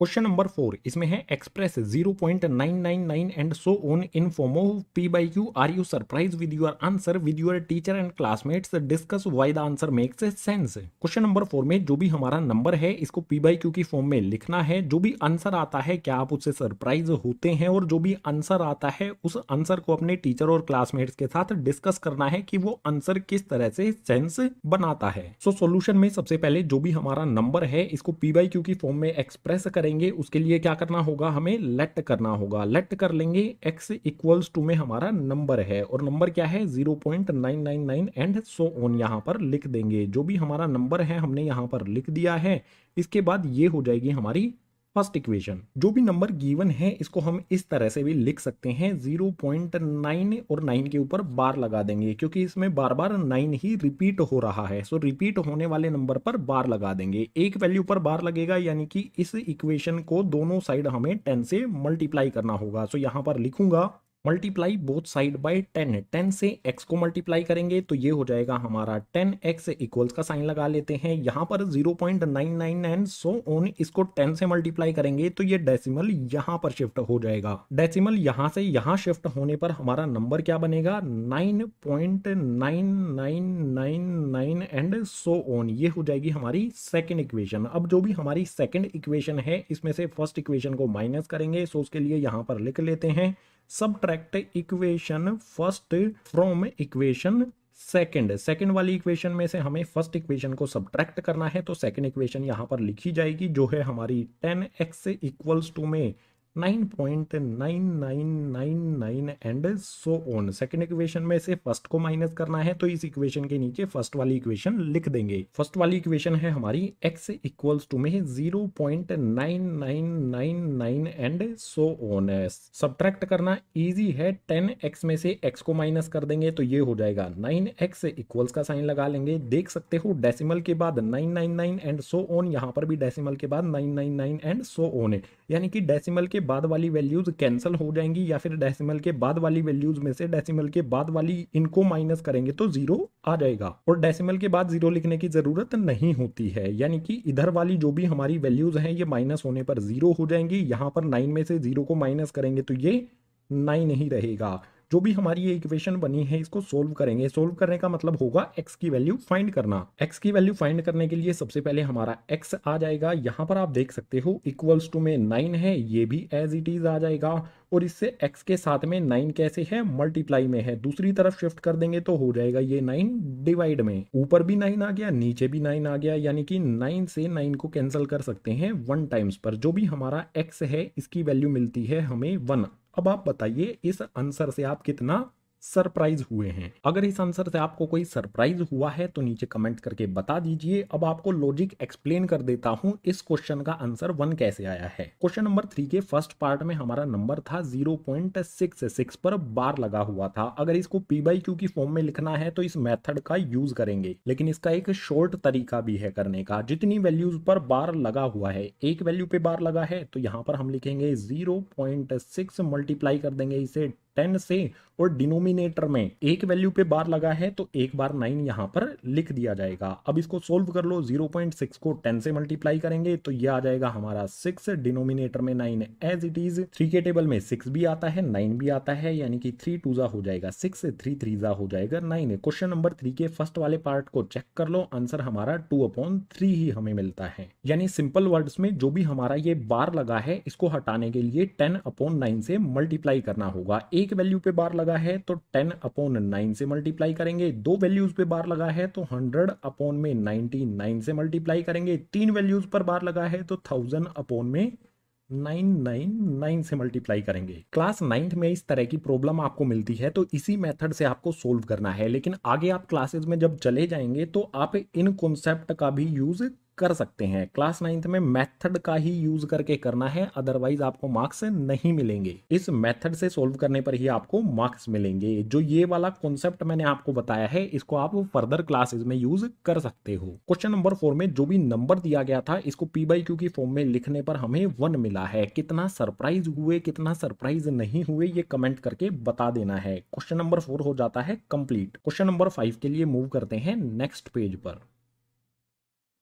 क्वेश्चन नंबर 4, इसमें है express 0.999 and so on in form of p/q। Are you surprise with your answer with your teacher and classmates? Discuss why the answer makes sense. Question number 4 में जो भी हमारा नंबर है इसको p/q की फॉर्म में लिखना है। जो भी आंसर आता है क्या आप उससे सरप्राइज होते हैं, और जो भी आंसर आता है उस आंसर को अपने टीचर और क्लासमेट्स के साथ डिस्कस करना है कि वो आंसर किस तरह से सेंस बनाता है। सो सॉल्यूशन में सबसे पहले जो भी हमारा नंबर है इसको p/q की फॉर्म में एक्सप्रेस करेंगे। उसके लिए क्या करना होगा? हमें लेट करना होगा। लेट कर लेंगे x इक्वल्स टू में हमारा नंबर है, और नंबर क्या है? 0.999 एंड सो ऑन यहां पर लिख देंगे। जो भी हमारा नंबर है हमने यहां पर लिख दिया है। इसके बाद ये हो जाएगी हमारी फर्स्ट इक्वेशन। जो भी नंबर गिवन है इसको हम इस तरह से भी लिख सकते हैं, 0.9 और 9 के ऊपर बार लगा देंगे क्योंकि इसमें बार बार 9 ही रिपीट हो रहा है। सो रिपीट होने वाले नंबर पर बार लगा देंगे, एक वैल्यू पर बार लगेगा, यानी कि इस इक्वेशन को दोनों साइड हमें 10 से मल्टीप्लाई करना होगा। सो यहां पर लिखूंगा मल्टीप्लाई बोथ साइड बाय 10, 10 से x को मल्टीप्लाई करेंगे तो ये हो जाएगा हमारा 10x इक्वल्स का साइन लगा लेते हैं, यहाँ पर 0.99 एंड सो ऑन, इसको 10 से मल्टीप्लाई करेंगे तो ये डेसिमल यहाँ पर शिफ्ट हो जाएगा। डेसिमल यहाँ से यहाँ शिफ्ट होने पर हमारा नंबर क्या बनेगा, 9.9999 एंड सो ऑन, ये हो जाएगी हमारी सेकेंड इक्वेशन। अब जो भी हमारी सेकेंड इक्वेशन है इसमें से फर्स्ट इक्वेशन को माइनस करेंगे, सो उसके लिए यहाँ पर लिख लेते हैं subtract equation first from equation second. Second वाली इक्वेशन में से हमें फर्स्ट इक्वेशन को सबट्रैक्ट करना है, तो सेकंड इक्वेशन यहां पर लिखी जाएगी जो है हमारी 10x इक्वल्स टू में 9.9999 and so on. Second equation में से फर्स्ट को माइनस करना है तो इस इक्वेशन के नीचे फर्स्ट वाली इक्वेशन लिख देंगे। फर्स्ट वाली इक्वेशन है हमारी x इक्वल्स टू में 0.9999 एंड सो ऑन। सब्ट्रैक्ट करना इजी है, 10x में से x को माइनस कर देंगे तो ये हो जाएगा 9x इक्वल्स का साइन लगा लेंगे। देख सकते हो डेसिमल के बाद 999 एंड सो ऑन, यहाँ पर भी डेसिमल के बाद 999 एंड सो ऑन है, यानी कि डेसिमल के बाद वाली वैल्यूज कैंसिल हो जाएंगी या फिर डेसिमल के बाद वाली वैल्यूज में से डेसिमल के बाद वाली इनको माइनस करेंगे तो जीरो आ जाएगा, और डेसिमल के बाद जीरो लिखने की जरूरत नहीं होती है, यानी कि इधर वाली जो भी हमारी वैल्यूज हैं ये माइनस होने पर जीरो हो जाएंगी। यहाँ पर 9 में से जीरो को माइनस करेंगे तो ये 9 ही रहेगा। जो भी हमारी ये इक्वेशन बनी है इसको सोल्व करेंगे। सोल्व करने का मतलब होगा x की वैल्यू फाइंड करना। x की वैल्यू फाइंड करने के लिए सबसे पहले हमारा x आ जाएगा, यहाँ पर आप देख सकते हो इक्वल्स टू में 9 है, ये भी एज इट इज आ जाएगा, और इससे x के साथ में 9 कैसे है, मल्टीप्लाई में है, दूसरी तरफ शिफ्ट कर देंगे तो हो जाएगा ये 9 डिवाइड में, ऊपर भी 9 आ गया नीचे भी 9 आ गया, यानी कि 9 से 9 को कैंसिल कर सकते हैं 1 टाइम्स पर। जो भी हमारा x है इसकी वैल्यू मिलती है हमें 1। अब आप बताइए इस आंसर से आप कितना सरप्राइज हुए हैं। अगर इस आंसर से आपको कोई सरप्राइज हुआ है तो नीचे कमेंट करके बता दीजिए। अब आपको लॉजिक एक्सप्लेन कर देता हूं इस क्वेश्चन का आंसर 1 कैसे आया है। क्वेश्चन नंबर 3 के फर्स्ट पार्ट में हमारा नंबर था 0.66 पर बार लगा हुआ था। अगर इसको p/q की फॉर्म में लिखना है तो इस मेथड का यूज करेंगे, लेकिन इसका एक शॉर्ट तरीका भी है करने का। जितनी वैल्यूज पर बार लगा हुआ है, एक वैल्यू पे बार लगा है तो यहां पर हम लिखेंगे 0.6 मल्टीप्लाई कर देंगे इसे 10 से, और डिनोमिनेटर में एक वैल्यू पे बार लगा है तो एक बार 9 यहां पर लिख दिया जाएगा। अब इसको सोल्व कर लो, 0.6 को 10 से मल्टीप्लाई करेंगे तो ये आ जाएगा हमारा 6, डिनोमिनेटर में 9 एज इट इज। 3 के टेबल में 6 भी आता है 9 भी आता है, यानी कि 3 2 हो जाएगा 6, 3 3 हो जाएगा 9। क्वेश्चन नंबर 3 के फर्स्ट वाले पार्ट को चेक कर लो, आंसर हमारा 2/3 ही हमें मिलता है। यानी सिंपल वर्ड्स में जो भी हमारा ये बार लगा है इसको हटाने के लिए 10/9 से मल्टीप्लाई करना होगा। एक वैल्यू पे बार लगा है तो 10/9 से मल्टीप्लाई करेंगे, दो वैल्यूज पे बार लगा है तो 100/99 से मल्टीप्लाई करेंगे, तीन वैल्यूज पर बार लगा है तो 1000/999 से मल्टीप्लाई करेंगे। क्लास 9th में इस तरह की प्रॉब्लम आपको मिलती है तो इसी मेथड से आपको सोल्व करना है, लेकिन आगे आप क्लासेस में जब चले जाएंगे तो आप इन कॉन्सेप्ट का भी यूज कर सकते हैं। क्लास 9th में मेथड का ही यूज करके करना है, अदरवाइज आपको मार्क्स नहीं मिलेंगे। इस मेथड से सोल्व करने पर ही आपको मार्क्स मिलेंगे। जो ये वाला कॉन्सेप्ट मैंने आपको बताया है इसको आप फर्दर क्लासेस में यूज कर सकते हो। क्वेश्चन नंबर 4 में जो भी नंबर दिया गया था इसको p/q की फॉर्म में लिखने पर हमें 1 मिला है। कितना सरप्राइज हुए कितना सरप्राइज नहीं हुए ये कमेंट करके बता देना है। क्वेश्चन नंबर 4 हो जाता है कंप्लीट। क्वेश्चन नंबर 5 के लिए मूव करते हैं नेक्स्ट पेज पर।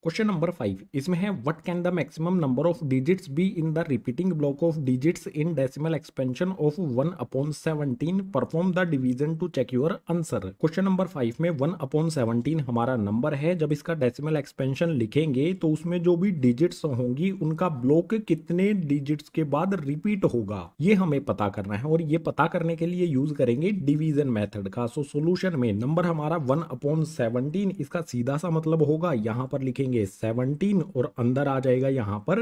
क्वेश्चन नंबर 5 इसमें है what can the maximum number of digits be in the repeating block of digits in decimal expansion of 1/17, perform the division to check your answer. Question number 5 में 1/17 हमारा नंबर है। जब इसका डेसिमल एक्सपेंशन लिखेंगे तो उसमें जो भी डिजिट्स होंगी उनका ब्लॉक कितने डिजिट्स के बाद रिपीट होगा ये हमें पता करना है, और ये पता करने के लिए यूज करेंगे डिवीजन मेथड का। सो सोल्यूशन में नंबर हमारा 1/17, इसका सीधा सा मतलब होगा यहाँ पर लिखेंगे 17 और अंदर आ जाएगा यहाँ पर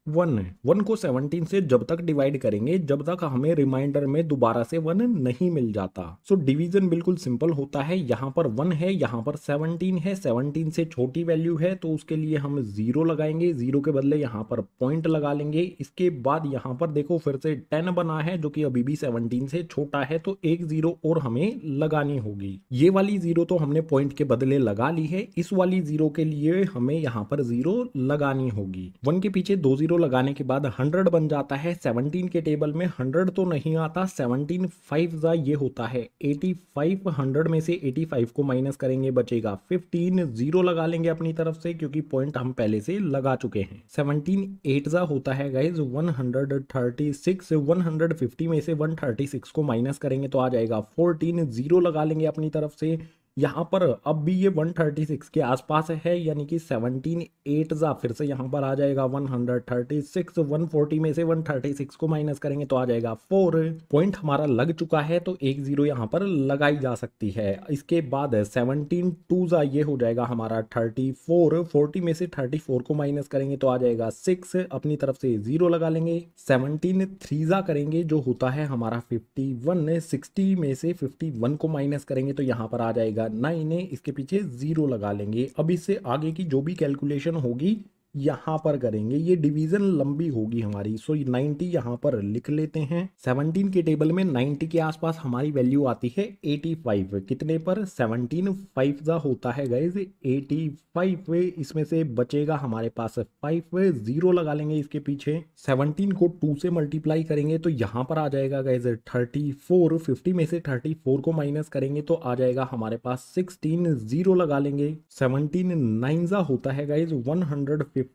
1 को 17 से जब तक डिवाइड करेंगे जब तक हमें रिमाइंडर में दोबारा से 1 नहीं मिल जाता। सो डिवीजन बिल्कुल सिंपल होता है। यहाँ पर 1 है, यहाँ पर 17 है, 17 से छोटी वैल्यू है तो उसके लिए हम 0 लगाएंगे, 0 के बदले यहाँ पर पॉइंट लगा लेंगे। इसके बाद यहाँ पर देखो फिर से 10 बना है जो कि अभी भी 17 से छोटा है, तो एक 0 और हमें लगानी होगी। ये वाली 0 तो हमने पॉइंट के बदले लगा ली है, इस वाली 0 के लिए हमें यहाँ पर 0 लगानी होगी। 1 के पीछे 2 0 लगाने के बाद 100 बन जाता है। 17 के टेबल में 100 तो नहीं आता, 17 5 ये होता है 85। 100 में से 85 को माइनस करेंगे बचेगा 15। 0 लगा लेंगे अपनी तरफ से क्योंकि पॉइंट हम पहले से लगा चुके हैं। 17 8 होता है गाइज 136। 150 में से 136 को माइनस करेंगे तो आ जाएगा 14। 0 लगा लेंगे अपनी तरफ से। यहाँ पर अब भी ये 136 के आसपास है, यानी कि 17 8 फिर से यहाँ पर आ जाएगा 136। 140 में से 136 को माइनस करेंगे तो आ जाएगा 4। पॉइंट हमारा लग चुका है तो एक 0 यहाँ पर लगाई जा सकती है। इसके बाद 17 2 ये हो जाएगा हमारा 34। 40 में से 34 को माइनस करेंगे तो आ जाएगा 6। अपनी तरफ से 0 लगा लेंगे। 17 3 करेंगे जो होता है हमारा 51। 60 में से 51 को माइनस करेंगे तो यहाँ पर आ जाएगा 9 है, इसके पीछे 0 लगा लेंगे। अब इससे आगे की जो भी कैलकुलेशन होगी यहाँ पर करेंगे, ये डिवीजन लंबी होगी हमारी। सो 90 यहाँ पर लिख लेते हैं। 17 के टेबल में 90 के आसपास हमारी वैल्यू आती है 85। कितने पर? 17 5 होता है गाइज 85। इसमें से बचेगा हमारे पास 5। 0 लगा लेंगे इसके पीछे। 17 को 2 से मल्टीप्लाई करेंगे तो यहाँ पर आ जाएगा गाइज 34। 50 में से 34 को माइनस करेंगे तो आ जाएगा हमारे पास 16। 0 लगा लेंगे। 17 9 होता है गाइज 153।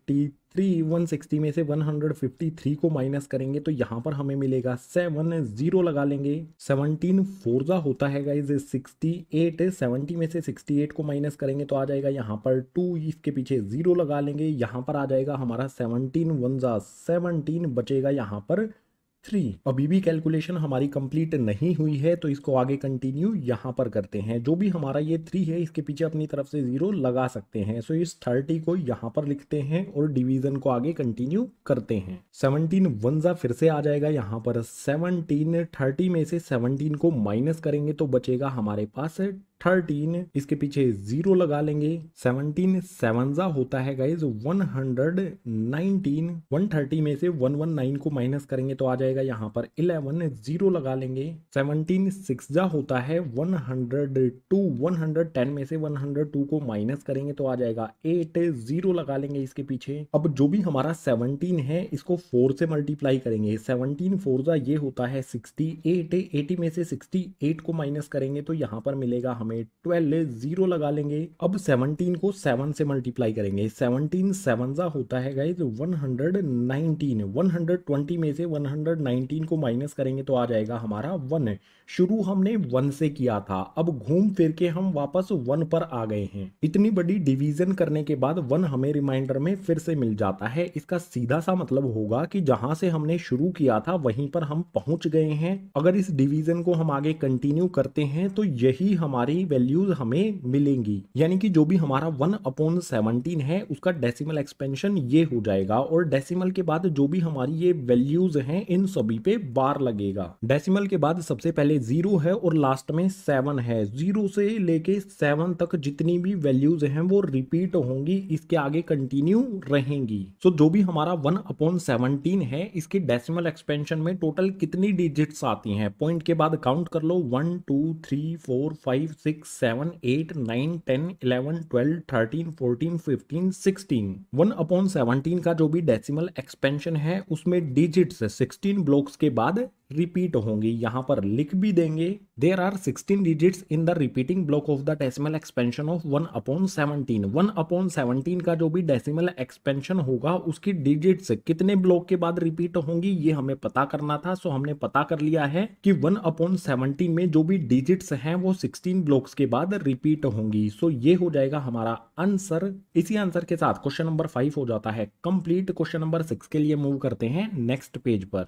160 में से 153 को माइनस करेंगे तो यहाँ पर हमें मिलेगा 7। 0 लगा लेंगे। 17 4 होता है गाइज 68। 70 में से 68 को माइनस करेंगे तो आ जाएगा यहाँ पर 2। इसके पीछे 0 लगा लेंगे। यहाँ पर आ जाएगा हमारा 17 1 17, बचेगा यहाँ पर 3। अभी भी कैलकुलेशन हमारी कंप्लीट नहीं हुई है तो इसको आगे कंटिन्यू यहाँ पर करते हैं। जो भी हमारा ये 3 है इसके पीछे अपनी तरफ से 0 लगा सकते हैं। सो इस 30 को यहाँ पर लिखते हैं और डिवीजन को आगे कंटिन्यू करते हैं। 17 1 फिर से आ जाएगा यहाँ पर 17। 30 में से 17 को माइनस करेंगे तो बचेगा हमारे पास 13। इसके पीछे 0 लगा लेंगे। 17 7 होता है गाइज 119। 130 में से 119 को माइनस करेंगे तो आ जाएगा यहाँ पर 11। 0 लगा लेंगे। 17 6 होता है 102। 110 में से 102 को माइनस करेंगे तो आ जाएगा 8। 0 लगा लेंगे इसके पीछे। अब जो भी हमारा 17 है इसको 4 से मल्टीप्लाई करेंगे। 17 4 ये होता है 68। 80 में से 68 को माइनस करेंगे तो यहाँ पर मिलेगा हमें 12। 0 लगा लेंगे। अब 17 को 7 से मल्टीप्लाई करेंगे। 17 7 होता है गाइज 119। 120 में से 119 को माइनस करेंगे तो आ जाएगा हमारा 1। शुरू हमने 1 से किया था, अब घूम फिर के हम वापस 1 पर आ गए हैं। इतनी बड़ी डिवीजन करने के बाद 1 हमें रिमाइंडर में फिर से मिल जाता है। इसका सीधा सा मतलब होगा कि जहां से हमने शुरू किया था वहीं पर हम पहुंच गए हैं। अगर इस डिवीजन को हम आगे कंटिन्यू करते हैं तो यही हमारी वैल्यूज हमें मिलेंगी, यानी कि जो भी हमारा 1/17 है उसका डेसिमल एक्सपेंशन ये हो जाएगा और डेसिमल के बाद जो भी हमारी ये वैल्यूज हैं इन सभी पे बार लगेगा। डेसिमल के बाद सबसे पहले 0 है और लास्ट में 7 है। 0 से लेके 7 तक जितनी भी वैल्यूज हैं वो रिपीट होंगी, इसके आगे कंटिन्यू रहेंगी। सो जो भी हमारा 1/17 है इसके डेसिमल एक्सपेंशन में टोटल कितनी डिजिट्स आती हैं पॉइंट के बाद काउंट कर लो। 1 2 3 4 5 6 7 8 9 10 11 12 13 14 15 16। 1/17 का जो भी डेसिमल एक्सपेंशन है उसमें डिजिट्स 16 ब्लॉक्स के बाद रिपीट होंगी। यहां पर लिख भी देंगे there are 16 digits in the repeating block of the decimal expansion of 1/17। 1/17 का जो भी डेसिमल एक्सपेंशन होगा उसकी डिजिट्स कितने ब्लॉक के बाद रिपीट होंगी ये हमें पता करना था। सो हमने पता कर लिया है कि 1/17 में जो भी डिजिट्स हैं वो 16 ब्लॉक्स के बाद रिपीट होंगी। सो ये हो जाएगा हमारा आंसर। इसी आंसर के साथ क्वेश्चन नंबर 5 हो जाता है कंप्लीट। क्वेश्चन नंबर 6 के लिए मूव करते हैं नेक्स्ट पेज पर।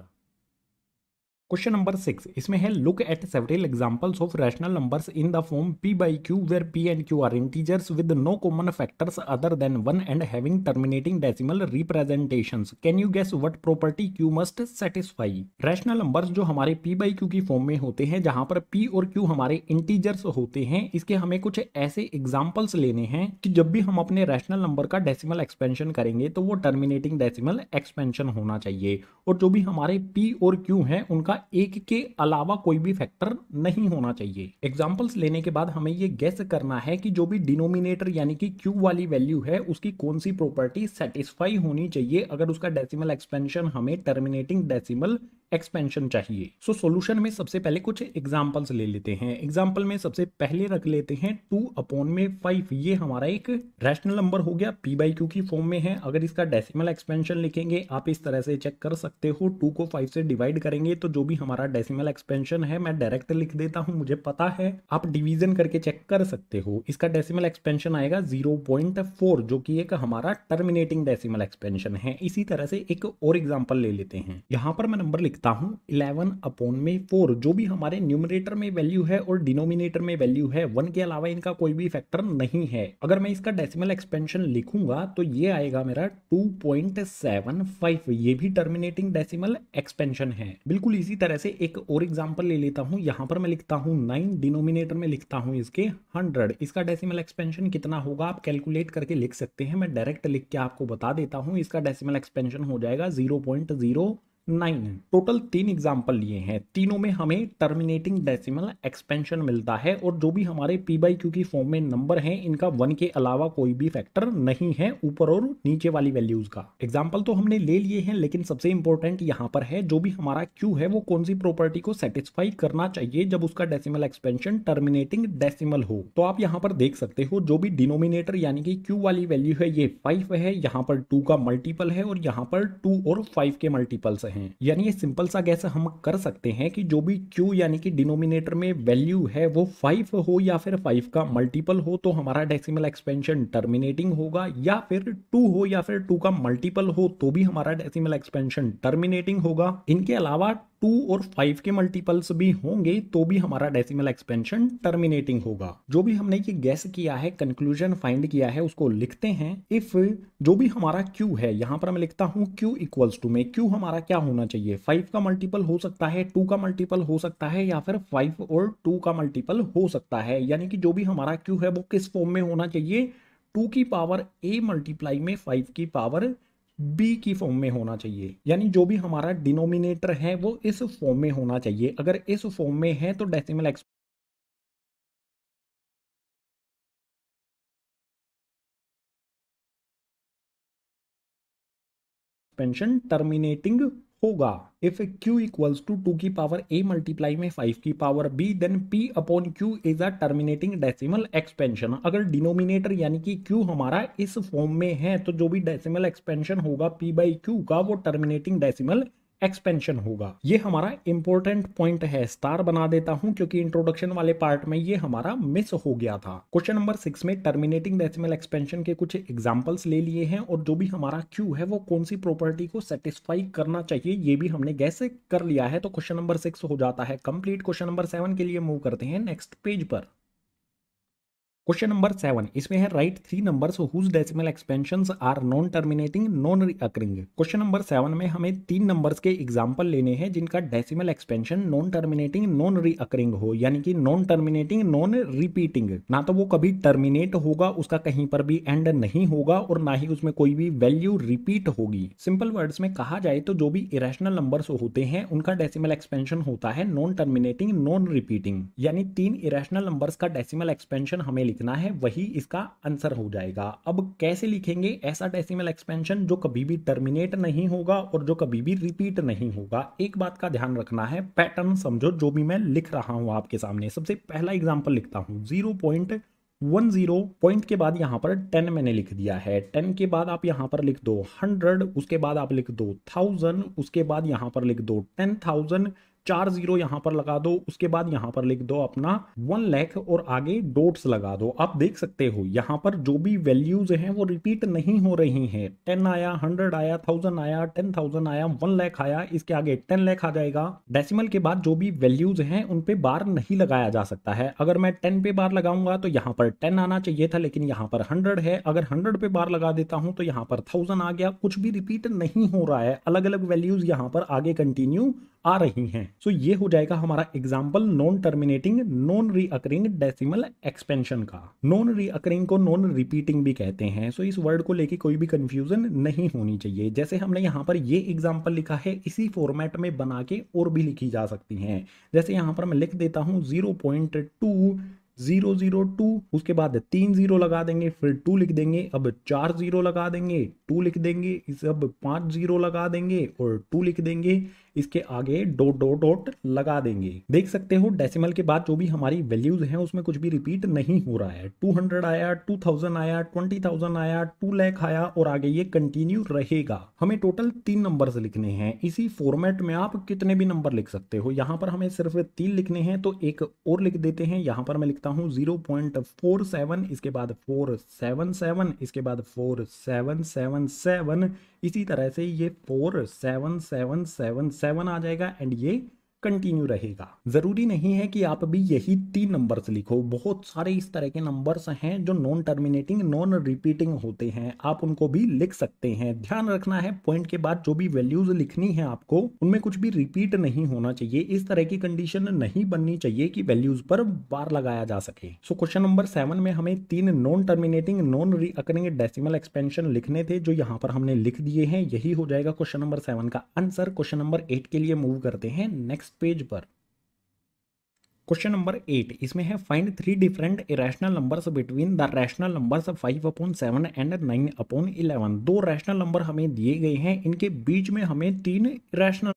क्वेश्चन नंबर 6 इसमें है look at several examples of rational numbers in the form p by q where p and q are integers with no common factors other than 1 and having terminating decimal representations. Can you guess what property q must satisfy? Rational numbers जो हमारे p by q की फॉर्म में होते हैं जहां पर p और q हमारे इंटीजर्स होते हैं, इसके हमें कुछ ऐसे एग्जांपल्स लेने हैं कि जब भी हम अपने रैशनल नंबर का डेसिमल एक्सपेंशन करेंगे तो वो टर्मिनेटिंग डेसिमल एक्सपेंशन होना चाहिए और जो भी हमारे p और q हैं उनका एक के अलावा कोई भी फैक्टर नहीं होना चाहिए। एग्जांपल्स लेने के बाद हमें ये गेस करना है कि जो भी डिनोमिनेटर यानी कि q वाली वैल्यू है उसकी कौन सी प्रॉपर्टी सेटिस्फाई होनी चाहिए अगर उसका डेसिमल एक्सपेंशन हमें टर्मिनेटिंग डेसिमल एक्सपेंशन चाहिए। सो सॉल्यूशन में सबसे पहले कुछ एग्जांपल्स ले लेते हैं। एग्जांपल में सबसे पहले रख लेते हैं 2/5। ये हमारा एक रैशनल नंबर हो गया, p by q की फॉर्म में है। अगर इसका डेसिमल एक्सपेंशन लिखेंगे आप इस तरह से चेक कर सकते हो, 2 को 5 से डिवाइड करेंगे तो जो भी हमारा डेसिमल एक्सपेंशन है मैं डायरेक्ट लिख देता हूं, मुझे पता है, आप डिवीजन करके चेक कर सकते हो। इसका डेसिमल एक्सपेंशन आएगा 0.4 जो कि एक हमारा टर्मिनेटिंग डेसिमल एक्सपेंशन है। इसी तरह से एक और एग्जांपल ले लेते हैं। यहां पर मैं नंबर लिखता हूं 11/4। जो भी हमारे न्यूमरेटर में वैल्यू है और डिनोमिनेटर में वैल्यू है 1 के अलावा इनका कोई भी फैक्टर नहीं है। अगर मैं इसका डेसिमल एक्सपेंशन लिखूंगा तो ये आएगा मेरा 2.75। ये भी टर्मिनेटिंग डेसिमल एक्सपेंशन है। बिल्कुल इसी तरह से एक और एग्जांपल ले लेता हूं। यहां पर मैं लिखता हूं 9, डिनोमिनेटर में लिखता हूं इसके 100। इसका डेसिमल एक्सपेंशन कितना होगा आप कैलकुलेट करके लिख सकते हैं, मैं डायरेक्ट लिख के आपको बता देता हूं। इसका डेसिमल एक्सपेंशन हो जाएगा 0.09। टोटल 3 एग्जाम्पल लिए हैं, तीनों में हमें टर्मिनेटिंग डेसिमल एक्सपेंशन मिलता है और जो भी हमारे p by q की फॉर्म में नंबर हैं इनका 1 के अलावा कोई भी फैक्टर नहीं है ऊपर और नीचे वाली वैल्यूज का। एग्जाम्पल तो हमने ले लिए हैं लेकिन सबसे इंपॉर्टेंट यहाँ पर है जो भी हमारा q है वो कौन सी प्रॉपर्टी को सेटिस्फाई करना चाहिए जब उसका डेसिमल एक्सपेंशन टर्मिनेटिंग डेसिमल हो। तो आप यहाँ पर देख सकते हो जो भी डिनोमिनेटर यानी कि q वाली वैल्यू है ये 5 है, यहाँ पर 2 का मल्टीपल है और यहाँ पर 2 और 5 के मल्टीपल्स हैं। यानी ये सिंपल सा गैस हम कर सकते हैं कि जो भी q यानी कि डिनोमिनेटर में वैल्यू है वो 5 हो या फिर 5 का मल्टीपल हो तो हमारा डेसिमल एक्सपेंशन टर्मिनेटिंग होगा, या फिर 2 हो या फिर 2 का मल्टीपल हो तो भी हमारा डेसिमल एक्सपेंशन टर्मिनेटिंग होगा। इनके अलावा 2 और 5 के मल्टीपल्स भी होंगे तो भी हमारा डेसिमल एक्सपेंशन टर्मिनेटिंग होगा। जो भी हमने ये गैस किया है, कंक्लूजन फाइंड किया है, उसको लिखते हैं। इफ जो भी हमारा q है यहां पर मैं लिखता हूं q इक्वल्स टू में q हमारा क्या होना चाहिए, 5 का मल्टीपल हो सकता है, 2 का मल्टीपल हो सकता है या फिर 5 और 2 का मल्टीपल हो सकता है। यानी कि जो भी हमारा q है वो किस फॉर्म में होना चाहिए, 2 की पावर a मल्टीप्लाई में 5 की पावर b की फॉर्म में होना चाहिए। यानी जो भी हमारा डिनोमिनेटर है वो इस फॉर्म में होना चाहिए। अगर इस फॉर्म में है तो डेसिमल एक्सपेंशन टर्मिनेटिंग होगा। इफ q इक्वल्स टू 2 की पावर a मल्टीप्लाई में 5 की power b then p upon q is a terminating decimal expansion. अगर डिनोमिनेटर यानी कि q हमारा इस फॉर्म में है तो जो भी डेसिमल एक्सपेंशन होगा p by q का वो टर्मिनेटिंग डेसिमल एक्सपेंशन होगा। ये हमारा इंपॉर्टेंट पॉइंट है, स्टार बना देता हूं क्योंकि इंट्रोडक्शन वाले पार्ट में ये हमारा मिस हो गया था। क्वेश्चन नंबर 6 में टर्मिनेटिंग डेसिमल एक्सपेंशन के कुछ एग्जांपल्स ले लिए हैं और जो भी हमारा q है वो कौन सी प्रॉपर्टी को सेटिस्फाई करना चाहिए ये भी हमने गैस कर लिया है। तो क्वेश्चन नंबर 6 हो जाता है कंप्लीट। क्वेश्चन नंबर 7 के लिए मूव करते हैं नेक्स्ट पेज पर। क्वेश्चन नंबर 7 इसमें है write 3 numbers whose decimal expansions are non terminating non recurring. Question number 7 में हमें 3 नंबर्स के एग्जांपल लेने हैं जिनका decimal expansion non terminating non recurring हो, यानी कि नॉन टर्मिनेटिंग नॉन रिपीटिंग। ना तो वो कभी टर्मिनेट होगा, उसका कहीं पर भी एंड नहीं होगा और ना ही उसमें कोई भी वैल्यू रिपीट होगी। सिंपल वर्ड्स में कहा जाए तो जो भी इरेशनल नंबर्स होते हैं उनका डेसिमल एक्सपेंशन होता है नॉन टर्मिनेटिंग नॉन रिपीटिंग। यानी 3 इरेशनल नंबर्स का डेसिमल एक्सपेंशन हमें लिखना है, वही इसका आंसर हो जाएगा। अब कैसे लिखेंगे ऐसा डेसिमल एक्सपेंशन जो कभी भी टर्मिनेट नहीं होगा और जो कभी भी रिपीट नहीं होगा। एक बात का ध्यान रखना है, पैटर्न समझो जो भी मैं लिख रहा हूं आपके सामने। सबसे पहला एग्जांपल लिखता हूं 0.10, पॉइंट के बाद यहां पर 10 मैंने लिख दिया है, 10 के बाद आप यहां पर लिख दो 100, उसके बाद आप लिख दो 1000, उसके बाद यहां पर लिख दो 10,000, 4 जीरो यहाँ पर लगा दो, उसके बाद यहाँ पर लिख दो अपना 1 लाख और आगे डॉट्स लगा दो। आप देख सकते हो यहाँ पर जो भी वैल्यूज हैं वो रिपीट नहीं हो रही हैं। 10 आया, 100 आया, 1000 आया, 10,000 आया, 1 लाख आया, इसके आगे 10 लाख आ जाएगा। डेसिमल के बाद जो भी वैल्यूज हैं उन पे बार नहीं लगाया जा सकता है। अगर मैं 10 पे बार लगाऊंगा तो यहाँ पर 10 आना चाहिए था, लेकिन यहाँ पर 100 है। अगर 100 पे बार लगा देता हूं तो यहाँ पर 1000 आ गया। कुछ भी रिपीट नहीं हो रहा है, अलग अलग वैल्यूज यहाँ पर आगे कंटिन्यू आ रही हैं। सो ये हो जाएगा हमारा example non terminating non recurring decimal expansion का। नॉन रीअकरिंग को नॉन रिपीटिंग भी कहते हैं। सो इस वर्ड को लेके कोई भी कंफ्यूजन नहीं होनी चाहिए। जैसे हमने यहाँ पर ये एग्जाम्पल लिखा है, इसी फॉर्मेट में बना के और भी लिखी जा सकती हैं। जैसे यहाँ पर मैं लिख देता हूँ 0.2002, उसके बाद 3 जीरो लगा देंगे, फिर 2 लिख देंगे, अब 4 जीरो लगा देंगे, 2 लिख देंगे, इस अब 5 जीरो लगा देंगे और 2 लिख देंगे, इसके आगे डॉट डॉट डॉट लगा देंगे। देख सकते हो डेसिमल के बाद जो भी हमारी वैल्यूज हैं उसमें कुछ भी रिपीट नहीं हो रहा है। 200 आया, 2000 आया, 20,000 आया, 2 लाख आया और आगे ये कंटिन्यू रहेगा। हमें टोटल 3 नंबर्स लिखने हैं। इसी फॉर्मेट में आप कितने भी नंबर लिख सकते हो। यहाँ पर हमें सिर्फ 3 लिखने हैं तो एक और लिख देते हैं। यहाँ पर मैं लिखता हूँ 0.47, इसके बाद 477, इसके बाद 4777, इसी तरह से ये 47777 आ जाएगा एंड ये कंटिन्यू रहेगा। जरूरी नहीं है कि आप भी यही 3 नंबर्स लिखो। बहुत सारे इस तरह के नंबर्स हैं जो नॉन टर्मिनेटिंग नॉन रिपीटिंग होते हैं, आप उनको भी लिख सकते हैं। ध्यान रखना है पॉइंट के बाद जो भी वैल्यूज लिखनी है आपको उनमें कुछ भी रिपीट नहीं होना चाहिए। इस तरह की कंडीशन नहीं बननी चाहिए कि वैल्यूज पर बार लगाया जा सके। सो क्वेश्चन नंबर 7 में हमें 3 non terminating non recurring decimal expansion लिखने थे जो यहाँ पर हमने लिख दिए हैं। यही हो जाएगा क्वेश्चन नंबर 7 का आंसर। क्वेश्चन नंबर 8 के लिए मूव करते हैं नेक्स्ट पेज पर। क्वेश्चन नंबर 8 इसमें है find 3 different irrational numbers between the rational numbers 5/7 and 9/11। 2 rational number हमें दिए गए हैं, इनके बीच में हमें 3 इरेशनल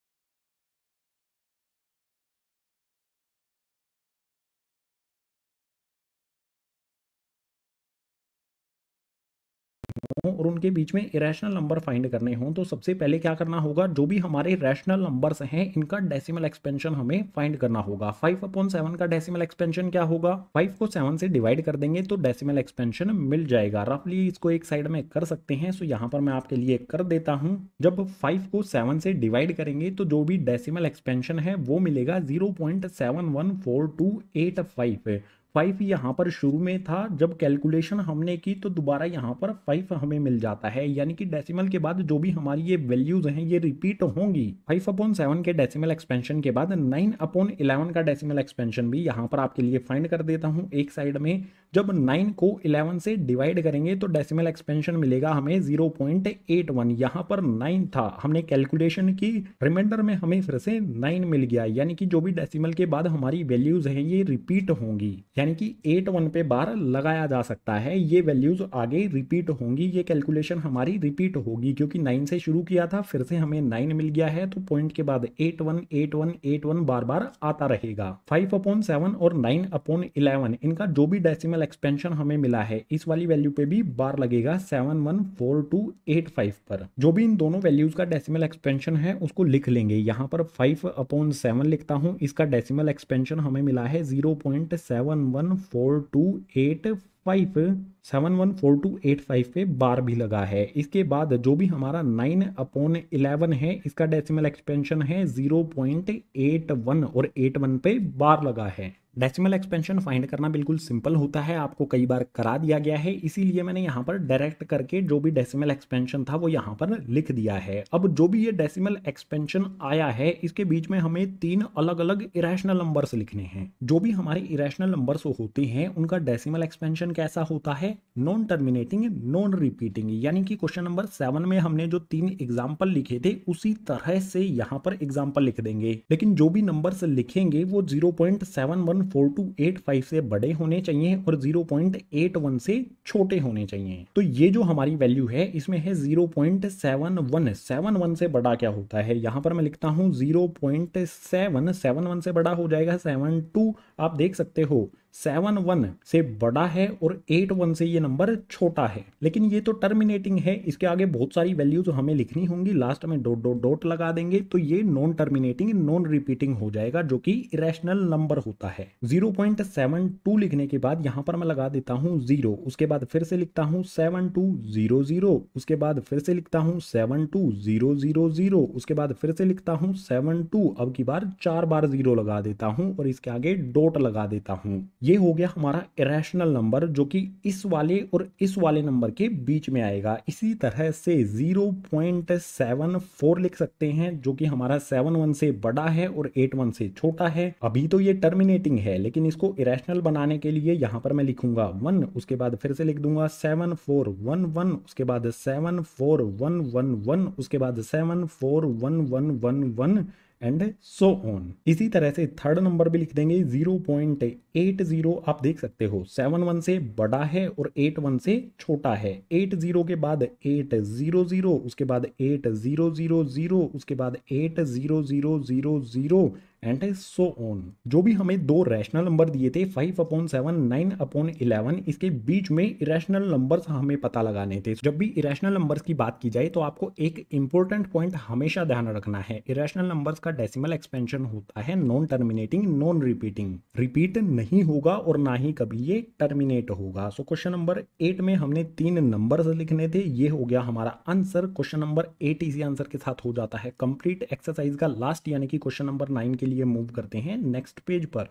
और उनके बीच में इरेशनल नंबर फाइंड करने हों तो सबसे पहले क्या करना होगा, जो भी हमारे रैशनल नंबर्स हैं इनका डेसिमल एक्सपेंशन हमें फाइंड करना होगा। 5/7 का डेसिमल एक्सपेंशन क्या होगा, 5 को 7 से डिवाइड कर देंगे तो डेसिमल एक्सपेंशन मिल जाएगा। रफली इसको एक साइड में कर सकते हैं। सो यहाँ पर मैं आपके लिए कर देता हूँ। जब 5 को 7 से डिवाइड करेंगे तो जो भी डेसिमल एक्सपेंशन है वो मिलेगा 0.714285। 5 यहाँ पर शुरू में था, जब कैलकुलेशन हमने की तो दोबारा यहाँ पर 5 हमें मिल जाता है। यानी कि डेसिमल के बाद जो भी हमारी ये वैल्यूज हैं ये रिपीट होंगी। 5/7 के डेसिमल एक्सपेंशन के बाद 9/11 का डेसिमल एक्सपेंशन भी यहाँ पर आपके लिए फाइंड कर देता हूँ एक साइड में। जब 9 को 11 से डिवाइड करेंगे तो डेसिमल एक्सपेंशन मिलेगा हमें 0.81। यहाँ पर 9 था, हमने कैलकुलेशन की, रिमाइंडर में हमें फिर से 9 मिल गया। यानी कि जो भी डेसिमल के बाद हमारी वैल्यूज हैं ये रिपीट होंगी, यानी कि 81 पे बार लगाया जा सकता है। ये वैल्यूज आगे रिपीट होंगी, ये कैलकुलेशन हमारी रिपीट होगी क्योंकि 9 से शुरू किया था, फिर से हमें 9 मिल गया है तो पॉइंट के बाद 81 81 81 बार बार आता रहेगा। 5/7 और 9/11 इनका जो भी डेसिमल एक्सपेंशन हमें मिला है इस वाली वैल्यू पे भी बार लगेगा 714285 पर। जो भी इन दोनों वैल्यूज का डेसिमल एक्सपेंशन है उसको लिख लेंगे। यहाँ पर 5/7 लिखता हूँ, इसका डेसिमल एक्सपेंशन हमें मिला है 0.714285। 714285 पे बार भी लगा है। इसके बाद जो भी हमारा 9/11 है इसका डेसिमल एक्सपेंशन है 0.81 और 81 पे बार लगा है। डेसिमल एक्सपेंशन फाइंड करना बिल्कुल सिंपल होता है, आपको कई बार करा दिया गया है, इसीलिए मैंने यहाँ पर डायरेक्ट करके जो भी डेसिमल एक्सपेंशन था वो यहाँ पर लिख दिया है। अब जो भी ये डेसिमल एक्सपेंशन आया है इसके बीच में हमें 3 अलग अलग इरेशनल नंबर्स लिखने हैं। जो भी हमारे इरेशनल नंबर्स होते हैं उनका डेसिमल एक्सपेंशन कैसा होता है, नॉन टर्मिनेटिंग नॉन रिपीटिंग। यानी कि क्वेश्चन नंबर 7 में हमने जो 3 एग्जाम्पल लिखे थे उसी तरह से यहाँ पर एग्जाम्पल लिख देंगे, लेकिन जो भी नंबर्स लिखेंगे वो 0.714285 से बड़े होने चाहिए और 0.81 से छोटे होने चाहिए। तो ये जो हमारी वैल्यू है इसमें है 0.71 से बड़ा क्या होता है, यहाँ पर मैं लिखता हूँ 0.7 से बड़ा हो जाएगा 72। आप देख सकते हो 7 1 से बड़ा है और 8 1 से ये नंबर छोटा है। लेकिन ये तो टर्मिनेटिंग है, इसके आगे बहुत सारी वैल्यूज हमें लिखनी होंगी, लास्ट में डॉट डॉट डॉट लगा देंगे तो ये नॉन टर्मिनेटिंग नॉन रिपीटिंग हो जाएगा, जो कि इरेशनल नंबर होता है। 0.72 लिखने के बाद यहां पर मैं लगा देता हूं 0, उसके बाद फिर से लिखता हूं 7200, उसके बाद फिर से लिखता हूं 72000, उसके बाद फिर से लिखता हूं 72, अब की बार 4 बार 0 लगा देता हूं और इसके आगे डॉट लगा देता हूं। ये हो गया हमारा इरेशनल नंबर, जो कि इस वाले और इस वाले नंबर के बीच में आएगा। इसी तरह से 0.74 लिख सकते हैं, जो कि हमारा 7 1 से बड़ा है और 8 1 से छोटा है। अभी तो ये टर्मिनेटिंग है, लेकिन इसको इरेशनल बनाने के लिए यहां पर मैं लिखूंगा 1, उसके बाद फिर से लिख दूंगा 7411, उसके बाद 74111, उसके बाद 74111 एंड सो ऑन। इसी तरह से थर्ड नंबर भी लिख देंगे 0.80। आप देख सकते हो 7 1 से बड़ा है और 8 1 से छोटा है। 80 के बाद 800, उसके बाद 8000, उसके बाद 80000 एंड सो ऑन। जो भी हमें दो रैशनल नंबर दिए थे 5/7, 9/11, इसके बीच में इरेशनल नंबर्स हमें पता लगाने थे। जब भी इरेशनल नंबर्स की बात की जाए तो आपको एक इंपॉर्टेंट पॉइंट हमेशा ध्यान रखना है, इरेशनल नंबर्स का डेसिमल एक्सपेंशन होता है non terminating non repeating. Repeat नहीं होगा और ना ही कभी ये टर्मिनेट होगा। सो क्वेश्चन नंबर 8 में हमने 3 नंबर्स लिखने थे, ये हो गया हमारा आंसर। क्वेश्चन नंबर 8 इसी आंसर के साथ हो जाता है कंप्लीट। एक्सरसाइज का लास्ट यानी कि क्वेश्चन नंबर 9 के लिए मूव करते हैं नेक्स्ट पेज पर।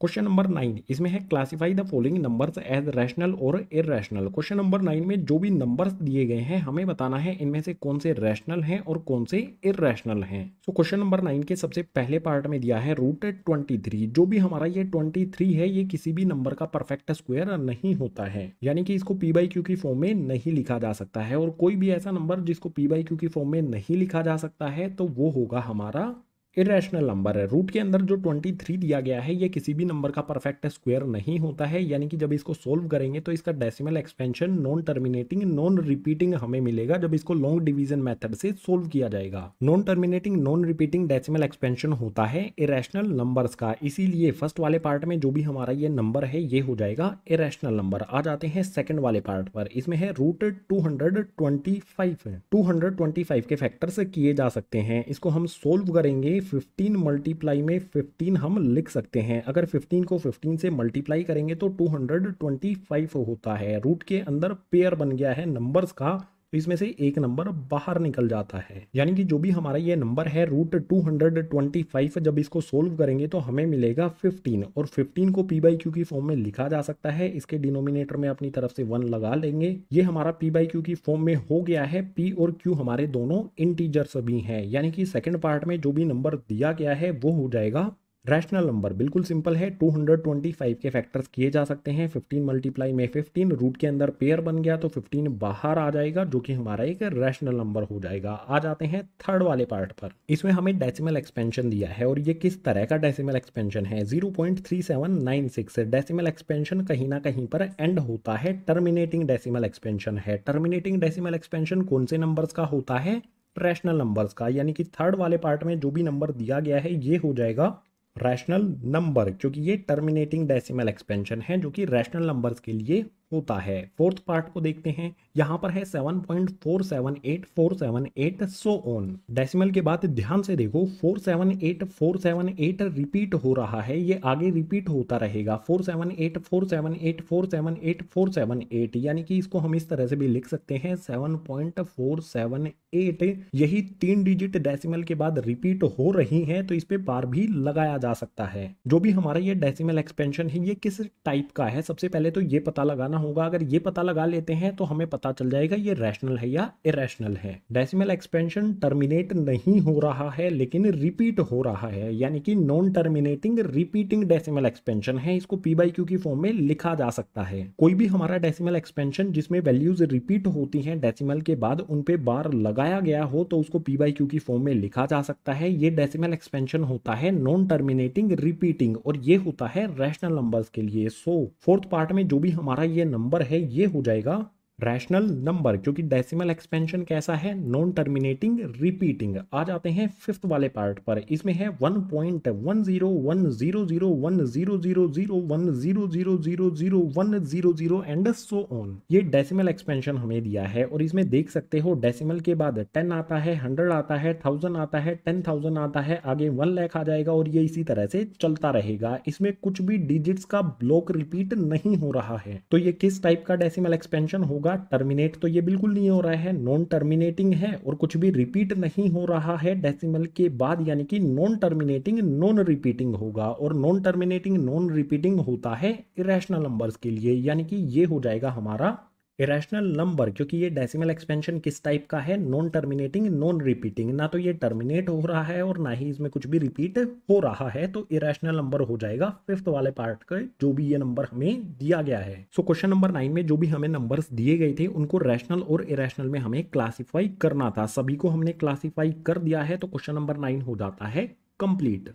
क्वेश्चन नंबर 9 इसमें है classify the following numbers as rational और इरैशनल। क्वेश्चन नंबर 9 में जो भी नंबर्स दिए गए हैं हमें बताना है इनमें से कौन से रैशनल हैं और कौन से इरैशनल हैं। तो क्वेश्चन नंबर 9 के सबसे पहले पार्ट में दिया है √23। जो भी हमारा ये 23 है ये किसी भी नंबर का परफेक्ट स्क्वायर नहीं होता है, यानी कि इसको p/q की फॉर्म में नहीं लिखा जा सकता है। और कोई भी ऐसा नंबर जिसको p/q की फॉर्म में नहीं लिखा जा सकता है तो वो होगा हमारा इरेशनल नंबर है। रूट के अंदर जो 23 दिया गया है ये किसी भी नंबर का परफेक्ट स्क्वायर नहीं होता है, यानी कि जब इसको सोल्व करेंगे तो इसका decimal expansion non terminating non repeating हमें मिलेगा जब इसको लॉन्ग डिवीजन मेथड से सोल्व किया जाएगा। Non terminating non repeating decimal expansion होता है इरेशनल नंबर्स का, इसीलिए फर्स्ट वाले पार्ट में जो भी हमारा ये नंबर है ये हो जाएगा इरेशनल नंबर। आ जाते हैं सेकंड वाले पार्ट पर। इसमें है √225। 225 के फैक्टर्स किए जा सकते हैं, इसको हम सोल्व करेंगे। 15 मल्टीप्लाई में 15 हम लिख सकते हैं। अगर 15 को 15 से मल्टीप्लाई करेंगे तो 225 होता है। रूट के अंदर पेयर बन गया है नंबर्स का, तो इसमें से एक नंबर बाहर निकल जाता है, यानी कि जो भी हमारा ये नंबर है √225 जब इसको सोल्व करेंगे तो हमें मिलेगा 15। और 15 को p/q की फॉर्म में लिखा जा सकता है। इसके डिनोमिनेटर में अपनी तरफ से 1 लगा लेंगे। ये हमारा p/q की फॉर्म में हो गया है। p और q हमारे दोनों इंटीजर्स भी हैं, यानी कि सेकंड पार्ट में जो भी नंबर दिया गया है वो हो जाएगा रैशनल नंबर। बिल्कुल सिंपल है, 225 के फैक्टर्स किए जा सकते हैं। 15 मल्टीप्लाई में 15, रूट के अंदर पेयर बन गया तो 15 बाहर आ जाएगा जो कि हमारा एक रैशनल नंबर हो जाएगा। आ जाते हैं थर्ड वाले पार्ट पर। इसमें हमें डेसिमल एक्सपेंशन दिया है और ये किस तरह का डेसिमल एक्सपेंशन है। 0.3796 डेसिमल एक्सपेंशन कहीं ना कहीं पर एंड होता है, टर्मिनेटिंग डेसिमल एक्सपेंशन है। टर्मिनेटिंग डेसिमल एक्सपेंशन कौन से नंबर्स का होता है? रैशनल नंबर्स का, यानी कि थर्ड वाले पार्ट में जो भी नंबर दिया गया है ये हो जाएगा रैशनल नंबर, क्योंकि ये टर्मिनेटिंग डेसिमल एक्सपेंशन है जो कि रैशनल नंबर्स के लिए होता है। फोर्थ पार्ट को देखते हैं, यहां पर है 7.478478 सो ऑन। डेसिमल के बाद ध्यान से देखो 478 रिपीट हो रहा है, ये आगे रिपीट होता रहेगा 478 यानी कि इसको हम इस तरह से भी लिख सकते हैं 7.478। यही 3 डिजिट डेसिमल के बाद रिपीट हो रही है तो इस पे बार भी लगाया जा सकता है। जो भी हमारा ये डेसिमल एक्सपेंशन है ये किस टाइप का है, सबसे पहले तो ये पता लगाना होगा। अगर ये पता लगा लेते हैं तो हमें पता चल जाएगा ये रैशनल है या इरेशनल है। डेसिमल एक्सपेंशन टर्मिनेट नहीं हो रहा है लेकिन रिपीट हो रहा है, यानी कि non terminating repeating decimal expansion है। इसको p/q की फॉर्म में लिखा जा सकता है। कोई भी हमारा डेसिमल एक्सपेंशन जिसमें वैल्यूज रिपीट होती हैं डेसिमल के बाद उन पे बार लगाया गया हो तो उसको p/q की फॉर्म में लिखा जा सकता है। ये डेसिमल एक्सपेंशन होता है नॉन टर्मिनेटिंग रिपीटिंग और ये होता है रैशनल नंबर्स के लिए। सो फोर्थ पार्ट में जो भी हमारा ये नंबर है ये हो जाएगा रैशनल नंबर, क्योंकि डेसिमल एक्सपेंशन कैसा है, नॉन टर्मिनेटिंग रिपीटिंग। आ जाते हैं फिफ्थ वाले पार्ट पर। इसमें है 1.10100010000100000100 एंड सो ऑन। ये डेसिमल एक्सपेंशन हमें दिया है और इसमें देख सकते हो डेसिमल के बाद 10 आता है, 100 आता है, 1000 आता है, 10,000 आता है, आगे 1 लाख आ जाएगा और ये इसी तरह से चलता रहेगा। इसमें कुछ भी डिजिट्स का ब्लॉक रिपीट नहीं हो रहा है। तो ये किस टाइप का डेसिमल एक्सपेंशन होगा? टर्मिनेट तो ये बिल्कुल नहीं हो रहा है, नॉन टर्मिनेटिंग है और कुछ भी रिपीट नहीं हो रहा है डेसिमल के बाद, यानी कि नॉन टर्मिनेटिंग नॉन रिपीटिंग होगा। और नॉन टर्मिनेटिंग नॉन रिपीटिंग होता है इरेशनल नंबर्स के लिए, यानी कि ये हो जाएगा हमारा इरेशनल नंबर, क्योंकि ये डेसिमल एक्सपेंशन किस टाइप का है, नॉन टर्मिनेटिंग नॉन रिपीटिंग। ना तो ये टर्मिनेट हो रहा है और ना ही इसमें कुछ भी रिपीट हो रहा है, तो इरेशनल नंबर हो जाएगा फिफ्थ वाले पार्ट का जो भी ये नंबर हमें दिया गया है। सो क्वेश्चन नंबर 9 में जो भी हमें नंबर्स दिए गए थे उनको रैशनल और इरेशनल में हमें क्लासीफाई करना था। सभी को हमने क्लासीफाई कर दिया है, तो क्वेश्चन नंबर 9 हो जाता है कंप्लीट।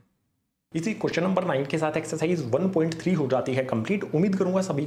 इसी क्वेश्चन नंबर 9 के साथ एक्सरसाइज 1.3 हो जाती है कंप्लीट। उम्मीद करूंगा सभी